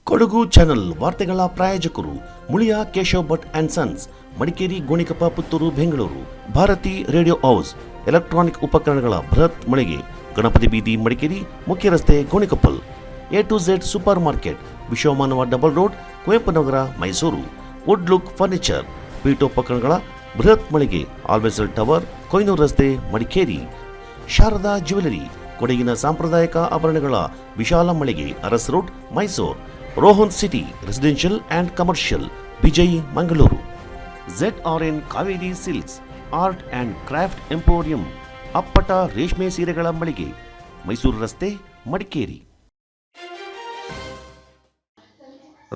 Kodagu channel ವಾರ್ತೆಗಳ ಪ್ರಾಯೋಜಕರು Muliya Keshav Bhat and sons, Madikeri, Gonikoppa, Puttur, Bengaluru. Bharati radio house, electronic ಉಪಕರಣಗಳ ಬೃಹತ್ ಮಳಿಗೆ, ಗಣಪತಿ ಬೀದಿ, ಮಡಿಕೇರಿ, ಮುಖ್ಯ ರಸ್ತೆ, Gonikoppal. A2Z super market, Vishwamanava double road, Kuvempu Nagar, Mysuru. Wood look furniture, ಪೀಠೋಪಕರಣಗಳ ಬೃಹತ್ ಮಳಿಗೆ, ಆಲ್ವೆಸಲ್ ಟವರ್, ಕೊಯ್ನೂರು ರಸ್ತೆ, ಮಡಿಕೇರಿ. ಶಾರದಾ ಜ್ಯುವೆಲರಿ, ಕೊಡಗಿನ ಸಾಂಪ್ರದಾಯಿಕ ಆಭರಣಗಳ ವಿಶಾಲ ಮಳಿಗೆ, Aras road, Mysuru. Rohan city residential and commercial, Vijay, Mangaluru. ZRN Kaveri silks, art and craft emporium, ಅಪ್ಪಟ ರೇಷ್ಮೆ ಸೀರೆಗಳ ಮಳಿಗೆ, ಮೈಸೂರು ರಸ್ತೆ, ಮಡಿಕೇರಿ.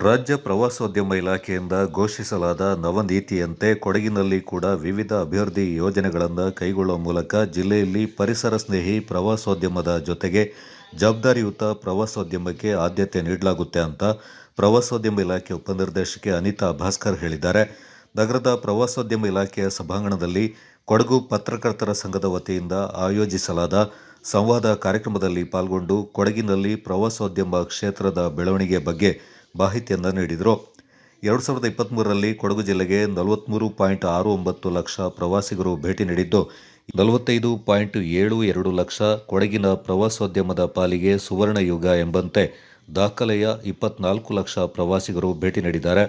ರಾಜ್ಯ ಪ್ರವಾಸೋದ್ಯಮ ಇಲಾಖೆಯಿಂದ ಘೋಷಿಸಲಾದ ನವನೀತಿಯಂತೆ ಕೊಡಗಿನಲ್ಲಿ ಕೂಡ ವಿವಿಧ ಅಭಿವೃದ್ಧಿ ಯೋಜನೆಗಳನ್ನು ಕೈಗೊಳ್ಳುವ ಮೂಲಕ ಜಿಲ್ಲೆಯಲ್ಲಿ ಪರಿಸರ ಸ್ನೇಹಿ ಪ್ರವಾಸೋದ್ಯಮದ ಜೊತೆಗೆ ಜವಾಬ್ದಾರಿಯುತ ಪ್ರವಾಸೋದ್ಯಮಕ್ಕೆ ಆದ್ಯತೆ ನೀಡಲಾಗುತ್ತೆ ಅಂತ ಪ್ರವಾಸೋದ್ಯಮ ಇಲಾಖೆ ಉಪನಿರ್ದೇಶಕಿ ಅನಿತಾ ಭಾಸ್ಕರ್ ಹೇಳಿದ್ದಾರೆ. ನಗರದ ಪ್ರವಾಸೋದ್ಯಮ ಇಲಾಖೆಯ ಸಭಾಂಗಣದಲ್ಲಿ ಕೊಡಗು ಪತ್ರಕರ್ತರ ಸಂಘದ ವತಿಯಿಂದ ಆಯೋಜಿಸಲಾದ ಸಂವಾದ ಕಾರ್ಯಕ್ರಮದಲ್ಲಿ ಪಾಲ್ಗೊಂಡು ಕೊಡಗಿನಲ್ಲಿ ಪ್ರವಾಸೋದ್ಯಮ ಕ್ಷೇತ್ರದ ಬೆಳವಣಿಗೆ ಬಗ್ಗೆ ಮಾಹಿತಿಯನ್ನು ನೀಡಿದರು. 2023ರಲ್ಲಿ ಕೊಡಗು ಜಿಲ್ಲೆಗೆ 43.69 ಲಕ್ಷ ಪ್ರವಾಸಿಗರು ಭೇಟಿ ನೀಡಿದ್ದು, 45.72 ಲಕ್ಷ ಕೊಡಗಿನ ಪ್ರವಾಸೋದ್ಯಮದ ಪಾಲಿಗೆ ಸುವರ್ಣ ಯುಗ ಎಂಬಂತೆ ದಾಖಲೆಯ 24 ಲಕ್ಷ ಪ್ರವಾಸಿಗರು ಭೇಟಿ ನೀಡಿದ್ದಾರೆ.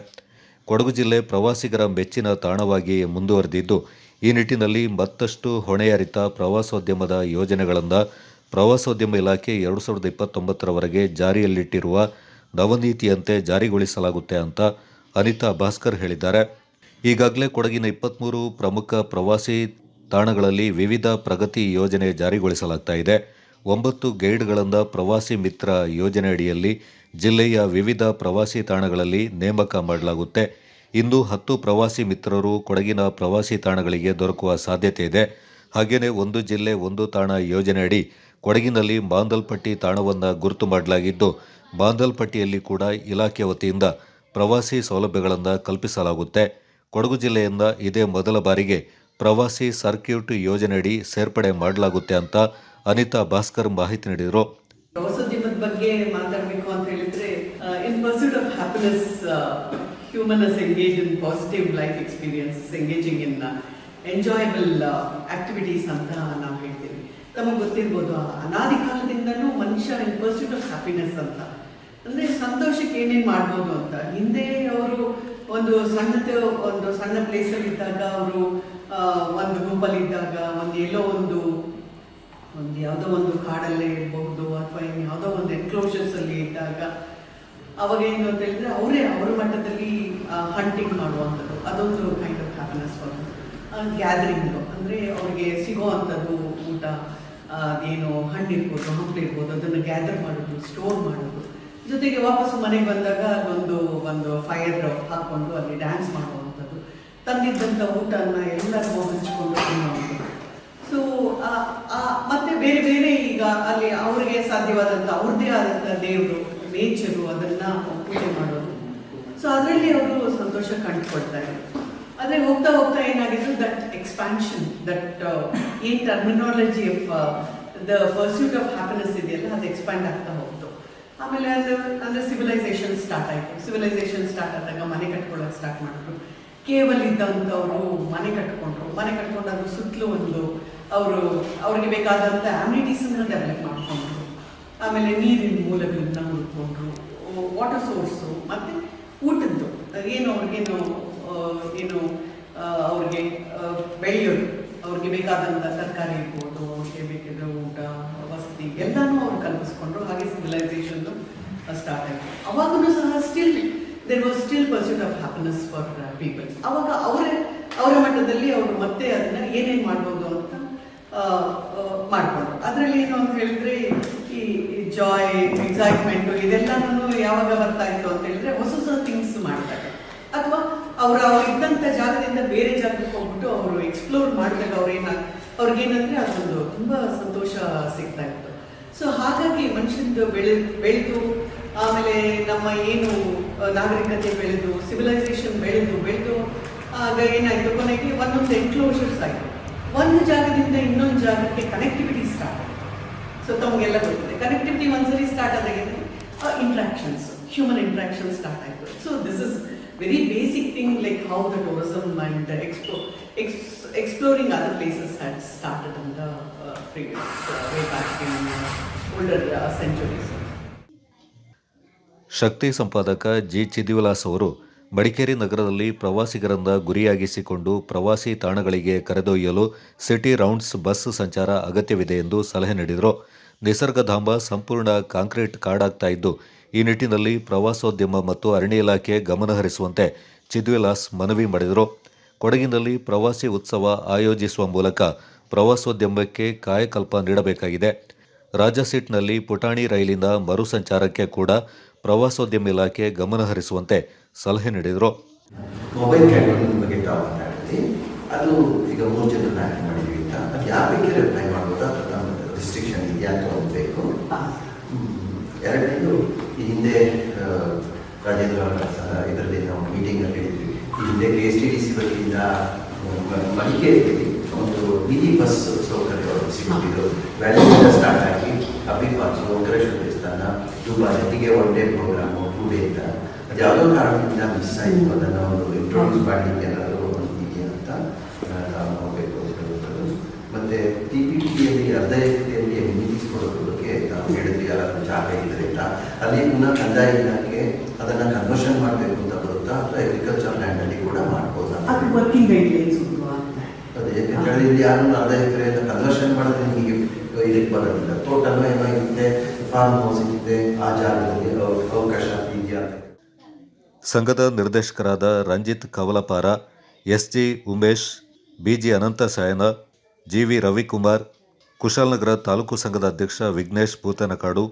ಕೊಡಗು ಜಿಲ್ಲೆ ಪ್ರವಾಸಿಗರ ಮೆಚ್ಚಿನ ತಾಣವಾಗಿಯೇ ಮುಂದುವರೆದಿದ್ದು, ಈ ನಿಟ್ಟಿನಲ್ಲಿ ಮತ್ತಷ್ಟು ಹೊಣೆಯರಿತ ಪ್ರವಾಸೋದ್ಯಮದ ಯೋಜನೆಗಳನ್ನು ಪ್ರವಾಸೋದ್ಯಮ ಇಲಾಖೆ 2029ರವರೆಗೆ ಜಾರಿಯಲ್ಲಿಟ್ಟಿರುವ ನವನೀತಿಯಂತೆ ಜಾರಿಗೊಳಿಸಲಾಗುತ್ತೆ ಅಂತ ಅನಿತಾ ಭಾಸ್ಕರ್ ಹೇಳಿದ್ದಾರೆ. ಈಗಾಗಲೇ ಕೊಡಗಿನ 23 ಪ್ರಮುಖ ಪ್ರವಾಸಿ ತಾಣಗಳಲ್ಲಿ ವಿವಿಧ ಪ್ರಗತಿ ಯೋಜನೆ ಜಾರಿಗೊಳಿಸಲಾಗ್ತಾ ಇದೆ. 9 ಗೈಡ್ಗಳನ್ನು ಪ್ರವಾಸಿ ಮಿತ್ರ ಯೋಜನೆ ಅಡಿಯಲ್ಲಿ ಜಿಲ್ಲೆಯ ವಿವಿಧ ಪ್ರವಾಸಿ ತಾಣಗಳಲ್ಲಿ ನೇಮಕ ಮಾಡಲಾಗುತ್ತೆ. ಇಂದು 10 ಪ್ರವಾಸಿ ಮಿತ್ರರು ಕೊಡಗಿನ ಪ್ರವಾಸಿ ತಾಣಗಳಿಗೆ ದೊರಕುವ ಸಾಧ್ಯತೆ ಇದೆ. ಹಾಗೆಯೇ ಒಂದು ಜಿಲ್ಲೆ ಒಂದು ತಾಣ ಯೋಜನೆ ಅಡಿ ಕೊಡಗಿನಲ್ಲಿ ಮಾಂದಲ್ಪಟ್ಟಿ ತಾಣವನ್ನು ಗುರುತು ಮಾಡಲಾಗಿದ್ದು, ಮಾಂದಲ್ಪಟ್ಟಿಯಲ್ಲಿ ಕೂಡ ಇಲಾಖೆ ವತಿಯಿಂದ ಪ್ರವಾಸಿ ಸೌಲಭ್ಯಗಳನ್ನು ಕಲ್ಪಿಸಲಾಗುತ್ತೆ. ಕೊಡಗು ಜಿಲ್ಲೆಯಿಂದ ಇದೇ ಮೊದಲ ಬಾರಿಗೆ ಪ್ರವಾಸಿ ಸರ್ಕ್ಯೂಟ್ ಯೋಜನೆಯಡಿ ಸೇರ್ಪಡೆ ಮಾಡಲಾಗುತ್ತೆ ಅಂತ ಅನಿತಾ ಭಾಸ್ಕರ್ ಮಾಹಿತಿ ನೀಡಿದರು. ಪ್ರವಾಸೋದ್ಯಮದ ಬಗ್ಗೆ ಮಾತಾಡಬೇಕು ಅಂತ ಹೇಳಿದ್ರೆ, in pursuit of happiness, human is engage in positive life experience, engaging in enjoyable activities ಅಂತ ನಾವು ಹೇಳ್ತೀವಿ. ತಮಗೆ ಗೊತ್ತಿರ್ಬೋದು, ಅನಾದಿ ಕಾಲದಿಂದನೂ ಮನುಷ್ಯ ಇನ್ ಪರ್ಸ್ಯೂಟ್ ಆಫ್ ಹ್ಯಾಪಿನೆಸ್ ಅಂತ, ಅಂದರೆ ಸಂತೋಷಕ್ಕೆ ಏನೇನು ಮಾಡ್ಬೋದು ಅಂತ. ಹಿಂದೆ ಅವರು ಒಂದು ಸಣ್ಣ ಪ್ಲೇಸಲ್ಲಿ ಇದ್ದಾಗ, ಅವರು ಒಂದು ಗುಂಪಲ್ಲಿದ್ದಾಗ, ಎಲ್ಲೋ ಒಂದು ಯಾವುದೋ ಒಂದು ಕಾಡಲ್ಲೇ ಇರಬಹುದು ಅಥವಾ ಯಾವುದೋ ಒಂದು ಎನ್ಕ್ಲೋಷರ್ಸಲ್ಲಿ ಇದ್ದಾಗ, ಅವಾಗ ಏನು ಅಂತ ಹೇಳಿದ್ರೆ ಅವರ ಮಟ್ಟದಲ್ಲಿ ಹಂಟಿಂಗ್ ಮಾಡುವಂಥದ್ದು, ಅದೊಂದು ಕೈಂಡ್ ಆಫ್ ಹ್ಯಾಪಿನೆಸ್ ಫಾರ್ ಗ್ಯಾದರಿಂಗು. ಅಂದರೆ ಅವ್ರಿಗೆ ಸಿಗೋವಂಥದ್ದು ಊಟ, ಏನು ಹಣ್ಣಿರ್ಬೋದು, ಹಂಪಲಿರ್ಬೋದು, ಅದನ್ನು ಗ್ಯಾದರ್ ಮಾಡೋದು, ಸ್ಟೋರ್ ಮಾಡೋದು, ಜೊತೆಗೆ ವಾಪಸ್ಸು ಮನೆಗೆ ಬಂದಾಗ ಒಂದು ಫೈರ್ ಹಾಕ್ಕೊಂಡು ಅಲ್ಲಿ ಡ್ಯಾನ್ಸ್ ಮಾಡುವಂಥದ್ದು, ತಂದಿದ್ದಂಥ ಊಟನ ಎಲ್ಲರಿಗೂ ಹಂಚ್ಕೊಂಡು ತಿನ್ನುವಂಥದ್ದು. ಸೊ ಮತ್ತೆ ಬೇರೆ ಬೇರೆ ಈಗ ಅಲ್ಲಿ ಅವ್ರಿಗೆ ಸಾಧ್ಯವಾದಂಥ ಅವ್ರದ್ದೇ ಆದಂಥ ದೇವರು, ನೇಚರು, ಅದನ್ನು ಪೂಜೆ ಮಾಡೋದು. ಸೊ ಅದರಲ್ಲಿ ಅವರು ಸಂತೋಷ ಕಂಡುಕೊಳ್ತಾರೆ. ಆದರೆ ಹೋಗ್ತಾ ಹೋಗ್ತಾ ಏನಾಗಿತ್ತು, ದಟ್ ಎಕ್ಸ್ಪ್ಯಾನ್ಷನ್, ದಟ್ ಏನು terminology of the pursuit of happiness ಇದೆಯಲ್ಲ, ಅದು ಎಕ್ಸ್ಪ್ಯಾಂಡ್ ಆಗ್ತಾ ಹೋಗ್ತು. ಆಮೇಲೆ ಅಂದರೆ ಸಿವಿಲೈಸೇಷನ್ ಸ್ಟಾರ್ಟ್ ಆಯಿತು. ಸಿವಿಲೈಸೇಷನ್ ಸ್ಟಾರ್ಟ್ ಆದಾಗ ಮನೆ ಕಟ್ಕೊಳ್ಳೋಕೆ ಸ್ಟಾರ್ಟ್ ಮಾಡಿದ್ರು. ಕೇವಲ್ ಇದ್ದಂಥವರು ಮನೆ ಕಟ್ಕೊಂಡು ಅದ್ರ ಸುತ್ತಲೂ ಅವ್ರಿಗೆ ಬೇಕಾದಂಥ ಆಮ್ನಿಟೀಸನ್ನು ಡೆವಲಪ್ ಮಾಡಿಕೊಂಡ್ರು. ಆಮೇಲೆ ನೀರಿನ ಮೂಲಗಳನ್ನ ಹುಡ್ಕೊಂಡ್ರು, ವಾಟರ್ ಸೋರ್ಸು ಮತ್ತು ಊಟದ್ದು ಅವ್ರಿಗೆ ಬೆಳೆಯೋದು, ಅವ್ರಿಗೆ ಬೇಕಾದಂಥ ತರಕಾರಿ ಇರ್ಬೋದು, ಅವ್ರಿಗೆ ಬೇಕಿದ್ರೆ ಊಟ, ವಸತಿ ಎಲ್ಲನೂ ಅವ್ರು ಕಲ್ಪಿಸ್ಕೊಂಡ್ರು. ಹಾಗೆ ಸಿವಿಲೈಸೇಷನ್ ಸ್ಟಾರ್ಟ್ ಆಯಿತು. ಅವಾಗೂ ಸಹ there was still pursuit of happiness for people. ಅವಾಗ ಅವರ ಮಟ್ಟದಲ್ಲಿ ಅವರು ಮತ್ತೆ ಅದನ್ನು ಏನೇನು ಮಾಡ್ಬೋದು ಅಂತ ಮಾಡಿಕೊಂಡ್ರು. ಅದರಲ್ಲಿ ಏನು ಅಂತ ಹೇಳಿದ್ರೆ, ಈ ಜಾಯ್, ಎಕ್ಸೈಟ್ಮೆಂಟು ಇದೆಲ್ಲನೂ ಯಾವಾಗ ಬರ್ತಾ ಇತ್ತು ಅಂತ ಹೇಳಿದ್ರೆ, ಹೊಸ ಥಿಂಗ್ಸ್ ಮಾಡ್ತಾರೆ, ಅಥವಾ ಅವರು ಇದ್ದಂಥ ಜಾಗದಿಂದ ಬೇರೆ ಜಾಗಕ್ಕೆ ಹೋಗ್ಬಿಟ್ಟು ಅವರು ಎಕ್ಸ್ಪ್ಲೋರ್ ಮಾಡಿದಾಗ ಅವ್ರಿಗೇನಂದರೆ ಅದೊಂದು ತುಂಬ ಸಂತೋಷ ಸಿಗ್ತಾ ಇತ್ತು. ಸೊ ಹಾಗಾಗಿ ಮನುಷ್ಯಂದು ಬೆಳೆದು ಆಮೇಲೆ ನಮ್ಮ ಏನು ನಾಗರಿಕತೆ ಬೆಳೆದು, ಸಿವಿಲೈಸೇಷನ್ ಬೆಳೆದು ಆಗ ಏನಾಯಿತು, ಕೊನೆಗೆ ಒಂದೊಂದು ಎನ್ಕ್ಲೋಷರ್ಸ್ ಆಯಿತು. ಒಂದು ಜಾಗದಿಂದ ಇನ್ನೊಂದು ಜಾಗಕ್ಕೆ ಕನೆಕ್ಟಿವಿಟಿ ಸ್ಟಾರ್ಟ್ ಆಯಿತು. ಸೊ ತಮಗೆಲ್ಲ ಗೊತ್ತಿದೆ, ಕನೆಕ್ಟಿವಿಟಿ ಒಂದ್ಸರಿ ಸ್ಟಾರ್ಟ್ ಆದಾಗ ಇಂಟ್ರಾಕ್ಷನ್ಸ್, human interaction start ಆಯಿತು. So this is very basic thing like how the tourism and exploring other places had started in the previous way back in older centuries. ಶಕ್ತಿ ಸಂಪಾದಕ G ಚಿದಿವಿಲಾಸ್ ಅವರು ಮಡಿಕೇರಿ ನಗರದಲ್ಲಿ ಪ್ರವಾಸಿಗರನ್ನ ಗುರಿಯಾಗಿಸಿಕೊಂಡು ಪ್ರವಾಸಿ ತಾಣಗಳಿಗೆ ಕರೆದೊಯ್ಯಲು ಸಿಟಿ ರೌಂಡ್ಸ್ ಬಸ್ ಸಂಚಾರ ಅಗತ್ಯವಿದೆ ಎಂದು ಸಲಹೆ ನೀಡಿದರು. ನಿಸರ್ಗಧಾಮ ಸಂಪೂರ್ಣ ಕಾಂಕ್ರೀಟ್ ಕಾಡಾಗ್ತಾ ಇದ್ದು, ಈ ನಿಟ್ಟಿನಲ್ಲಿ ಪ್ರವಾಸೋದ್ಯಮ ಮತ್ತು ಅರಣ್ಯ ಇಲಾಖೆ ಗಮನ ಹರಿಸುವಂತೆ ಚಿದ್ವಿಲಾಸ್ ಮನವಿ ಮಾಡಿದರು. ಕೊಡಗಿನಲ್ಲಿ ಪ್ರವಾಸಿ ಉತ್ಸವ ಆಯೋಜಿಸುವ ಮೂಲಕ ಪ್ರವಾಸೋದ್ಯಮಕ್ಕೆ ಕಾಯಕಲ್ಪ ನೀಡಬೇಕಾಗಿದೆ. ರಾಜಸೀಟ್ನಲ್ಲಿ ಪುಟಾಣಿ ರೈಲಿನ ಮರು ಸಂಚಾರಕ್ಕೆ ಕೂಡ ಪ್ರವಾಸೋದ್ಯಮ ಇಲಾಖೆ ಗಮನ ಹರಿಸುವಂತೆ ಸಲಹೆ ನೀಡಿದರು. ಮೊಬೈಲ್ ಕ್ಯಾಟರಿಂಗ್ ಬಗ್ಗೆ ತಾವು ಮಾತಾಡಿದ್ವಿ. ಅದು ಈಗ 3 ಜನರನ್ನ ಆ್ಯಕ್ಟ್ ಮಾಡಿದ್ವಿ ಅಂತ ಅದು ಯಾವ ಬೇಕಾದ್ರೆ ಅಪ್ಲೈ ಮಾಡ್ಬೋದಾ ಅಥವಾ ರಿಸ್ಟ್ರಿಕ್ಷನ್ ಇದೆಯಾ ಅಂತ ಹೋಗಬೇಕು. ಎರಡನೇದು ಈ ಹಿಂದೆ ರಾಜೇಂದ್ರ ಇದರಲ್ಲಿ ನಾವು ಮೀಟಿಂಗಲ್ಲಿ ಹೇಳಿದ್ವಿ. ಈ ಹಿಂದೆ KSTDC ವತಿಯಿಂದ ಮಡಿಕೇರಿಯಲ್ಲಿ ಒಂದು ಮಿನಿ ಬಸ್ ಸೌಕರ್ಯ ಸಿಗುತ್ತಿದ್ದು ವ್ಯಾಲಿಯಿಂದ ಸ್ಟಾರ್ಟ್ ಆಗಿ ಅಬ್ಬಿ ಫಾಲ್ಸು, ವೆಂಕಟೇಶ್ವರ ದೇವಸ್ಥಾನ, ಜೊತೆಗೆ 1 ಡೇ ಪ್ರೋಗ್ರಾಮು 2 ಡೇ ಅಂತ ಅದು ಯಾವುದೋ ಕಾರಣದಿಂದ ಮಿಸ್ ಆಯಿತು. ಅದನ್ನು ಒಂದು ಇಂಟ್ರೊಡ್ಯೂಸ್ ಮಾಡಲಿಕ್ಕೆ ಏನಾದರೂ ಒಂದು ಇದೆಯಾ ಅಂತ ನಾವು ನೋಡಬೇಕು ಅಂತ ಹೇಳುವುದು. ಮತ್ತು TPTಯಲ್ಲಿ ಅರ್ಧ ಎಕರೆಯಲ್ಲಿ ಎಮ್ಯುನಿಟೀಸ್ ಕೊಡೋದಕ್ಕೆ ನಾವು ಹೇಳಿದ್ವಿ ಯಾರಾದರೂ ಜಾಗ ಇದ್ದರೆ ಅಂತ. ಅಲ್ಲಿ ಪುನಃ ಕಂದಾಯ ಇಲಾಖೆ ಅದನ್ನು ಕನ್ವರ್ಷನ್ ಮಾಡಬೇಕು ಅಂತ ಬರುತ್ತಾ ಅಥವಾ ಅಗ್ರಿಕಲ್ಚರ್ ಲ್ಯಾಂಡಲ್ಲಿ ಕೂಡ ಮಾಡ್ಬೋದಾ? ಅದು ವರ್ಕಿಂಗ್ ಗೈಡ್ಲೈನ್ಸ್ ಅದೇ ಯಾಕಂದರೆ ಇಲ್ಲಿ ಯಾರು ಅರ್ಧ ಎಕರೆಯನ್ನು ಕನ್ವರ್ಷನ್ ಮಾಡೋದ್ರೆ ನಿಮಗೆ ಇದಕ್ಕೆ ಬರೋದಿಲ್ಲ. ಟೋಟಲ್ ಏನೋ ಇರುತ್ತೆ, ಫಾರ್ಮ್ ಹೌಸ್ ಇರುತ್ತೆ, ಆ ಜಾಗದಲ್ಲಿ ಅವಕಾಶ ಇದೆಯಾ ಅಂತ. ಸಂಘದ ನಿರ್ದೇಶಕರಾದ ರಂಜಿತ್ ಕವಲಪಾರ, SG ಉಮೇಶ್, BG ಅನಂತ ಸಾಯನ, GV ರವಿಕುಮಾರ್, ಕುಶಾಲನಗರ ತಾಲೂಕು ಸಂಘದ ಅಧ್ಯಕ್ಷ ವಿಘ್ನೇಶ್ ಭೂತನಕಾಡು,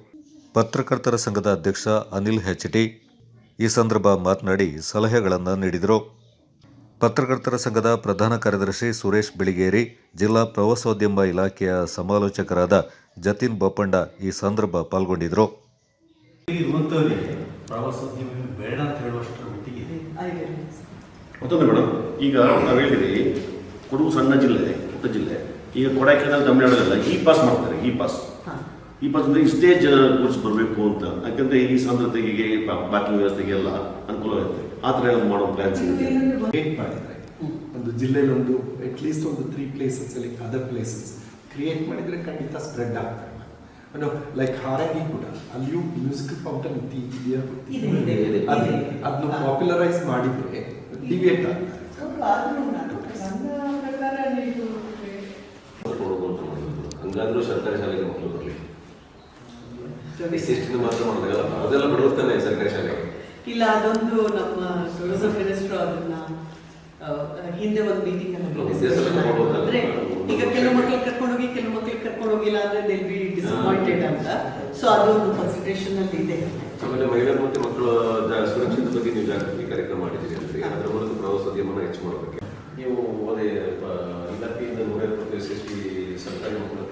ಪತ್ರಕರ್ತರ ಸಂಘದ ಅಧ್ಯಕ್ಷ ಅನಿಲ್ HT ಈ ಸಂದರ್ಭ ಮಾತನಾಡಿ ಸಲಹೆಗಳನ್ನು ನೀಡಿದರು. ಪತ್ರಕರ್ತರ ಸಂಘದ ಪ್ರಧಾನ ಕಾರ್ಯದರ್ಶಿ ಸುರೇಶ್ ಬಿಳಿಗೇರಿ, ಜಿಲ್ಲಾ ಪ್ರವಾಸೋದ್ಯಮ ಇಲಾಖೆಯ ಸಮಾಲೋಚಕರಾದ ಜತಿನ್ ಬೋಪಣ್ಣ ಈ ಸಂದರ್ಭ ಪಾಲ್ಗೊಂಡಿದ್ದರು. ಪ್ರವಾಸೋದ್ಯಮ ಬೇಡ ಅಂತ ಹೇಳುವಷ್ಟರ ಮಟ್ಟಿಗೆ ಮತ್ತೊಂದು ಮೇಡಮ್, ಈಗ ನಾವು ಹೇಳಿದ್ವಿ ಕೊಡಗು ಸಣ್ಣ ಜಿಲ್ಲೆ, ಪುಟ್ಟ ಜಿಲ್ಲೆ. ಈಗ ಕೊಡೈಕೆನಾಲ್ ತಮಿಳುನಾಡಲ್ಲೆಲ್ಲ ಪಾಸ್ ಮಾಡ್ತಾರೆ. ಈ ಪಾಸ್ ಅಂದರೆ ಇಷ್ಟೇ ಜನ ಗೂಡ್ಸ್ ಬರಬೇಕು ಅಂತ. ಯಾಕಂದರೆ ಈ ಸಾಂದ್ರತೆಗೆ ಪಾರ್ಕಿಂಗ್ ವ್ಯವಸ್ಥೆಗೆ ಎಲ್ಲ ಅನುಕೂಲ ಆಗುತ್ತೆ. ಆ ಥರ ಎಲ್ಲ ಮಾಡೋ ಪ್ಲ್ಯಾನ್ಸ್ ಕ್ರಿಯೇಟ್ ಮಾಡಿದರೆ ಒಂದು ಜಿಲ್ಲೆಯಲ್ಲಿ ಒಂದು ಅಟ್ಲೀಸ್ಟ್ ಒಂದು 3 ಪ್ಲೇಸಸ್ ಅಲ್ಲಿ ಅದರ್ ಪ್ಲೇಸಸ್ ಕ್ರಿಯೇಟ್ ಮಾಡಿದರೆ ಖಂಡಿತ ಸ್ಪ್ರೆಡ್ ಆಗ್ತದೆ. ಲೈಕ್ ಹಾರಂಗಿ ಕೂಡ ಅಲ್ಲಿಯೂ ಮ್ಯೂಸಿಕಲ್ ಫೌಂಟನ್ ಇದೆಯಾ, ಅದನ್ನು ಪಾಪ್ಯುಲರೈಸ್ ಮಾಡಿದರೆ ಡಿಬೇಟ್ ಆಗ್ತದೆ. ಹಂಗಾದ್ರೂ ಸರ್ಕಾರಿ ಶಾಲೆಗೆ ಮಕ್ಕಳು ಬರಲಿ. ಮಾತ್ರ ಮಾಡೋದಾಗಲ್ಲ, ಅದೆಲ್ಲ ಬಿಡುತ್ತಾನೆ ಸರ್ಕಾರಿ ಶಾಲೆಗೆ. ಇಲ್ಲ, ಅದೊಂದು ನಮ್ಮ ಟೂರಿಸಂ ಮಿನಿಸ್ಟರ್ ಅದನ್ನ ಹಿಂದೆ ಒಂದು ಮೀಟಿಂಗ್ ಅಂದ್ರೆ ಈಗ ಕೆಲವು ಮಕ್ಕಳಿಗೆ ಕರ್ಕೊಂಡೋಗಿ ಕೆಲವು ಮಕ್ಕಳಿಗೆ ಕರ್ಕೊಂಡೋಗಿಲ್ಲ ಅಂದ್ರೆ ದೇ ಬಿ ಡಿಸಪಾಯಿಂಟೆಡ್ ಅಂತ. ಸೊ ಅದು ಒಂದು ಕನ್ಸಿಡರೇಷನ್ ಅಲ್ಲಿ ಇದೆ. ಆಮೇಲೆ ಮಹಿಳೆಯರು ಮತ್ತು ಮಕ್ಕಳ ಸುರಕ್ಷತೆ ಬಗ್ಗೆ ನೀವು ಜಾಗೃತಿ ಕಾರ್ಯಕ್ರಮ ಮಾಡಿದ್ದೀರಿ ಅಂದ್ರೆ ಅದರ ಮೂಲಕ ಪ್ರವಾಸೋದ್ಯಮನ ಹೆಚ್ಚು ಮಾಡಬೇಕು. ನೀವು ಅದೇ ಇಲಾಖೆಯಿಂದ 150 SST ಸರ್ಕಾರಿ ಮಕ್ಕಳು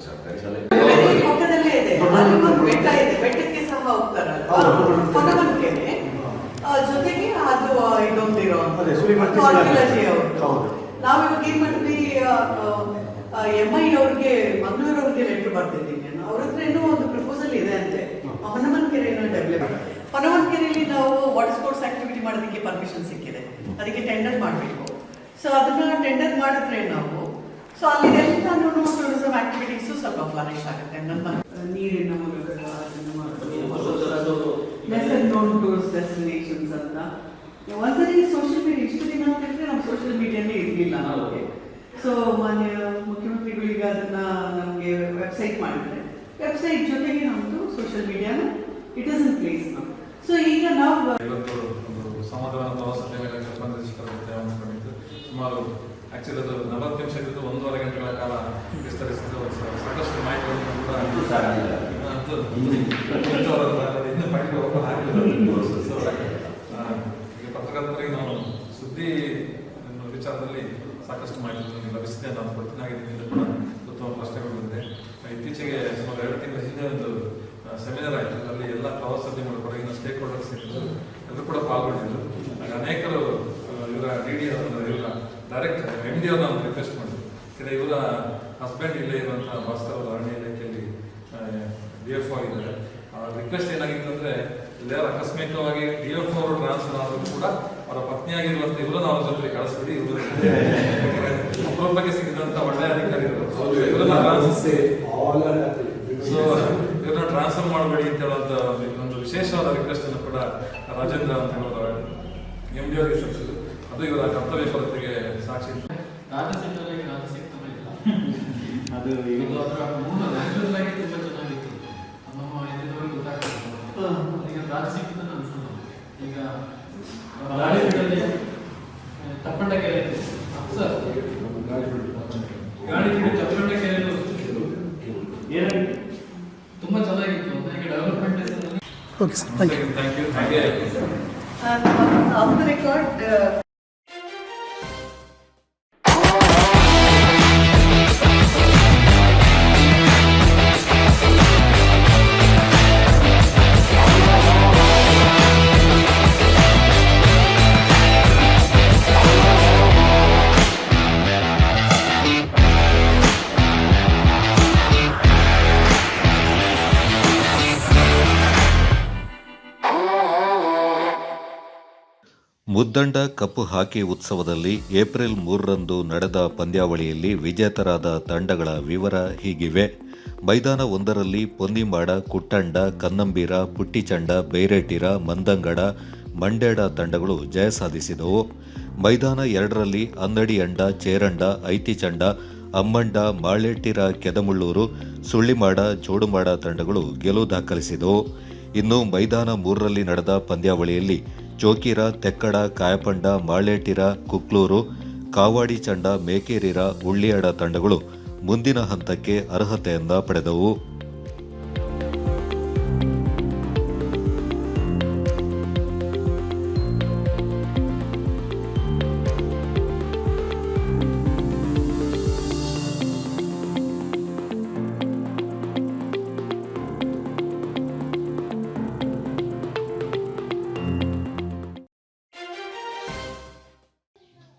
ಸರ್ಕಾರಿ ಶಾಲೆ ಪಕ್ಕದಲ್ಲೇ ಇದೆ. ಅಲ್ಲಿ ಒಂದು ಬೆಟ್ಟ ಇದೆ, ಬೆಟ್ಟಕ್ಕೆ ಸಹ ಹೋಗ್ತಾರಲ್ಲ ಹೊನ್ನಮನಕೆರೆ ಜೊತೆಗೆ ಅದು ಇದೊಂದಿರೋ ನಾವಿವಾಗ ಏನ್ ಮಾಡಿದ್ವಿ, MI ಅವ್ರಿಗೆ ಮಂಗಳೂರವ್ರಿಗೆ ಲೆಟರ್ ಬರ್ತಿದ್ದೀನಿ ನಾನು. ಅವ್ರ ಹತ್ರ ಏನೋ ಒಂದು ಪ್ರಪೋಸಲ್ ಇದೆ ಅಂತೆ, ಹೊನ್ನಮನಕೆರೆಯನ್ನು ಡೆವಲಪ್. ಹೊನ್ನಮನಕೆರೆಯಲ್ಲಿ ನಾವು ವಾಟರ್ ಸ್ಪೋರ್ಟ್ಸ್ ಆಕ್ಟಿವಿಟಿ ಮಾಡೋದಕ್ಕೆ ಪರ್ಮಿಷನ್ ಸಿಕ್ಕಿದೆ, ಅದಕ್ಕೆ ಟೆಂಡರ್ ಮಾಡಬೇಕು. ಸೊ ಅದನ್ನ ಟೆಂಡರ್ ಮಾಡಿದ್ರೆ ನಾವು ಸೊ ಅಲ್ಲಿದೆಲ್ಲನೂ ಟೂರಿಸಂ ಆಕ್ಟಿವಿಟೀಸು ಸ್ವಲ್ಪ ಫ್ಲರಿಶ್ ಆಗುತ್ತೆ. ನಮ್ಮ ನೀರಿನ ಮೂಲಗಳು ಲೆಸನ್ ನೋನ್ ಟೂರಿಸ್ಟ್ ಡೆಸ್ಟಿನೇಷನ್ಸ್ ಅಂತ ಒಂದ್ಸರಿ ಸೋಷಿಯಲ್ ಮೀಡಿಯಾ ಇಷ್ಟು ದಿನ ಅಂತಂದ್ರೆ ನಮ್ಮ ಸೋಷಿಯಲ್ ಮೀಡಿಯಾನೇ ಇರಲಿಲ್ಲ ನಮಗೆ. ಸೊ ಮಾನ್ಯ ಮುಖ್ಯಮಂತ್ರಿಗಳಿಗೆ ಅದನ್ನ ನಮಗೆ ವೆಬ್ಸೈಟ್ ಮಾಡಿದ್ರೆ ವೆಬ್ಸೈಟ್ ಜೊತೆಗೆ ನಮ್ಮದು ಸೋಷಿಯಲ್ ಮೀಡಿಯಾನ ಇಟ್ ಇಸ್ ಇನ್ ಪ್ಲೇಸ್ ನಾವು. ಸೊ ಈಗ ನಾವು ಸಮಾಧಾನ ಪ್ರವಾಸೋದ್ಯಮ ಸಂಬಂಧಿಸಿದ ಸುಮಾರು ಆಕ್ಚುಲಿ ಅದು 40 ನಿಮಿಷದಿಂದ 1.5 ಗಂಟೆಗಳ ಕಾಲ ವಿಸ್ತರಿಸಿದ್ದು ಸಾಕಷ್ಟು ಮಾಹಿತಿಗಳನ್ನು ಕೂಡ ಈಗ ಪತ್ರಕರ್ತರಿಗೆ ನಾವು ಸುದ್ದಿ ವಿಚಾರದಲ್ಲಿ ಸಾಕಷ್ಟು ಮಾಹಿತಿಗಳನ್ನು ಲಭಿಸಿದೆ. ನಾನು ಪ್ರತಿನಾಗಿದ್ದೀನಿ ಕೂಡ ಉತ್ತಮ ಪ್ರಶ್ನೆಗಳು ಬಂದಿದೆ. ಇತ್ತೀಚೆಗೆ ಸುಮಾರು 2 ತಿಂಗಳ ಹಿಂದೆ ಒಂದು ಸೆಮಿನಾರ್ ಆಯಿತು. ಅಲ್ಲಿ ಎಲ್ಲ ಪ್ರವಾಸೋದ್ಯಮಗಳು ಕೊಡಗಿನ ಸ್ಟೇಕ್ ಹೋಲ್ಡರ್ಸ್ ಇದ್ದರು, ಎಲ್ಲರೂ ಕೂಡ ಪಾಲ್ಗೊಂಡಿದ್ದರು. ಅನೇಕರು ಇವರ ಇವರ ಡೈರೆಕ್ಟ್ MD ಅವ್ರನ್ನ ನಾವು ರಿಕ್ವೆಸ್ಟ್ ಮಾಡಿದ್ರು. ಯಾಕಂದರೆ ಇವರ ಹಸ್ಬೆಂಡ್ ಇಲ್ಲೇ ಇರುವಂಥ ಭಾಸ್ಕರ್ ಅರಣ್ಯ ಇಲಾಖೆಯಲ್ಲಿ DFO ಆಗಿದ್ದಾರೆ. ರಿಕ್ವೆಸ್ಟ್ ಏನಾಗಿತ್ತು ಇಲ್ಲಾರು ಆಕಸ್ಮಿಕವಾಗಿ DF ಅವರು ಟ್ರಾನ್ಸ್ಫರ್ ಆದರೂ ಕೂಡ ಅವರ ಪತ್ನಿಯಾಗಿರುವಂತ ಇವರನ್ನ ಅವ್ರ ಜೊತೆ ಕಳಿಸ್ಬಿಡಿ. ಇವರು ಬಗ್ಗೆ ಸಿಕ್ಕಿದಂತ ಒಳ್ಳೆಯ ಅಧಿಕಾರಿಗಳು ಇವರನ್ನ ಟ್ರಾನ್ಸ್ಫರ್ ಮಾಡಬೇಡಿ ಅಂತ ಹೇಳುವಂತ ಒಂದು ವಿಶೇಷವಾದ ರಿಕ್ವೆಸ್ಟ್ ಅನ್ನು ಕೂಡ ರಾಜೇಂದ್ರ ಅಂತ ಹೇಳೋದು MD ಅವರಿಗೆ ಸಲ್ಲಿಸಿದ್ರು. ಅದು ಇವರ ಕರ್ತವ್ಯ ಪರತೆಗೆ ಸಾಕ್ಷಿ. ಅದು ಅದರ ಮೂಲ ನ್ಯಾಚುರಲ್ ಆಗಿ ತುಂಬ ಚೆನ್ನಾಗಿತ್ತು. ನಮ್ಮ ಎದುರವರೆಗೆ ಗೊತ್ತಾಗ್ತದೆ ಈಗ ರಾಜ ಸಿಕ್ಕಿದ್ದು ಅನ್ಸಲ್ಲ. ಈಗ ಗಾಳಿಗಳಲ್ಲಿ ತಪ್ಪಂಡ ಕೆರೆ ಸರ್, ಗಾಳಿ ಬಿಟ್ಟು ತಪ್ಪಂಡ ಕೆರೆಯಲು ತುಂಬ ಚೆನ್ನಾಗಿತ್ತು. ನನಗೆ development okay sir, thank you. Thank you. ಹಾಗೆ Off the record, Muddanda cup hockey ಉತ್ಸವದಲ್ಲಿ ಏಪ್ರಿಲ್ 3ರಂದು ನಡೆದ ಪಂದ್ಯಾವಳಿಯಲ್ಲಿ ವಿಜೇತರಾದ ತಂಡಗಳ ವಿವರ ಹೀಗಿವೆ. ಮೈದಾನ 1ರಲ್ಲಿ ಪೊನ್ನಿಮಾಡ, ಕುಟ್ಟಂಡ, ಕನ್ನಂಬೀರ, ಪುಟ್ಟಿಚಂಡ, ಬೈರೇಟಿರ, ಮಂದಂಗಡ, ಮಂಡ್ಯಾಡ ತಂಡಗಳು ಜಯ ಸಾಧಿಸಿದವು. ಮೈದಾನ 2ರಲ್ಲಿ ಅನ್ನಡಿಯಂಡ, ಚೇರಂಡ, ಐತಿಚಂಡ, ಅಮ್ಮಂಡ, ಮಾಳೇಟಿರ, ಕೆದಮುಳ್ಳೂರು, ಸುಳ್ಳಿಮಾಡ, ಜೋಡುಮಾಡ ತಂಡಗಳು ಗೆಲುವು ದಾಖಲಿಸಿದವು. ಇನ್ನು ಮೈದಾನ 3ರಲ್ಲಿ ನಡೆದ ಪಂದ್ಯಾವಳಿಯಲ್ಲಿ ಚೋಕಿರ, ತೆಕ್ಕಡ, ಕಾಯಪಂಡ, ಮಾಳೇಟಿರ, ಕುಕ್ಲೂರು, ಕಾವಾಡಿ ಚಂಡ, ಮೇಕೇರಿರ, ಉಳ್ಳಿಯಾಡ ತಂಡಗಳು ಮುಂದಿನ ಹಂತಕ್ಕೆ ಅರ್ಹತೆಯನ್ನ ಪಡೆದವು.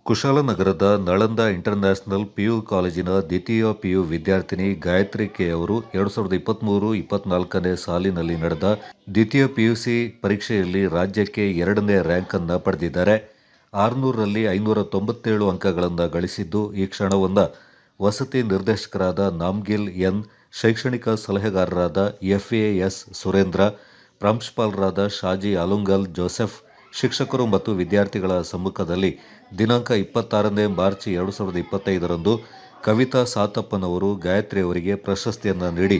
ಕುಶಾಲನಗರದ ನಳಂದ ಇಂಟರ್ನ್ಯಾಷನಲ್ PU ಕಾಲೇಜಿನ ದ್ವಿತೀಯ PU ವಿದ್ಯಾರ್ಥಿನಿ ಗಾಯತ್ರಿ ಕೆ ಅವರು 2023-24ನೇ ಸಾಲಿನಲ್ಲಿ ನಡೆದ ದ್ವಿತೀಯ PUC ಪರೀಕ್ಷೆಯಲ್ಲಿ ರಾಜ್ಯಕ್ಕೆ 2ನೇ ರ್ಯಾಂಕ್ ಅನ್ನು ಪಡೆದಿದ್ದಾರೆ. 600ರಲ್ಲಿ 597 ಅಂಕಗಳನ್ನು ಗಳಿಸಿದ್ದು ಈ ಕ್ಷಣವನ್ನು ವಸತಿ ನಿರ್ದೇಶಕರಾದ ನಾಮ್ಗಿಲ್ ಎನ್, ಶೈಕ್ಷಣಿಕ ಸಲಹೆಗಾರರಾದ FAS ಸುರೇಂದ್ರ, ಪ್ರಾಂಶುಪಾಲರಾದ ಶಾಜಿ ಆಲುಂಗಲ್ ಜೋಸೆಫ್, ಶಿಕ್ಷಕರು ಮತ್ತು ವಿದ್ಯಾರ್ಥಿಗಳ ಸಮ್ಮುಖದಲ್ಲಿ ದಿನಾಂಕ 26ನೇ ಮಾರ್ಚ್ 2025ರಂದು ಕವಿತಾ ಸಾತಪ್ಪನವರು ಗಾಯತ್ರಿ ಅವರಿಗೆ ಪ್ರಶಸ್ತಿಯನ್ನು ನೀಡಿ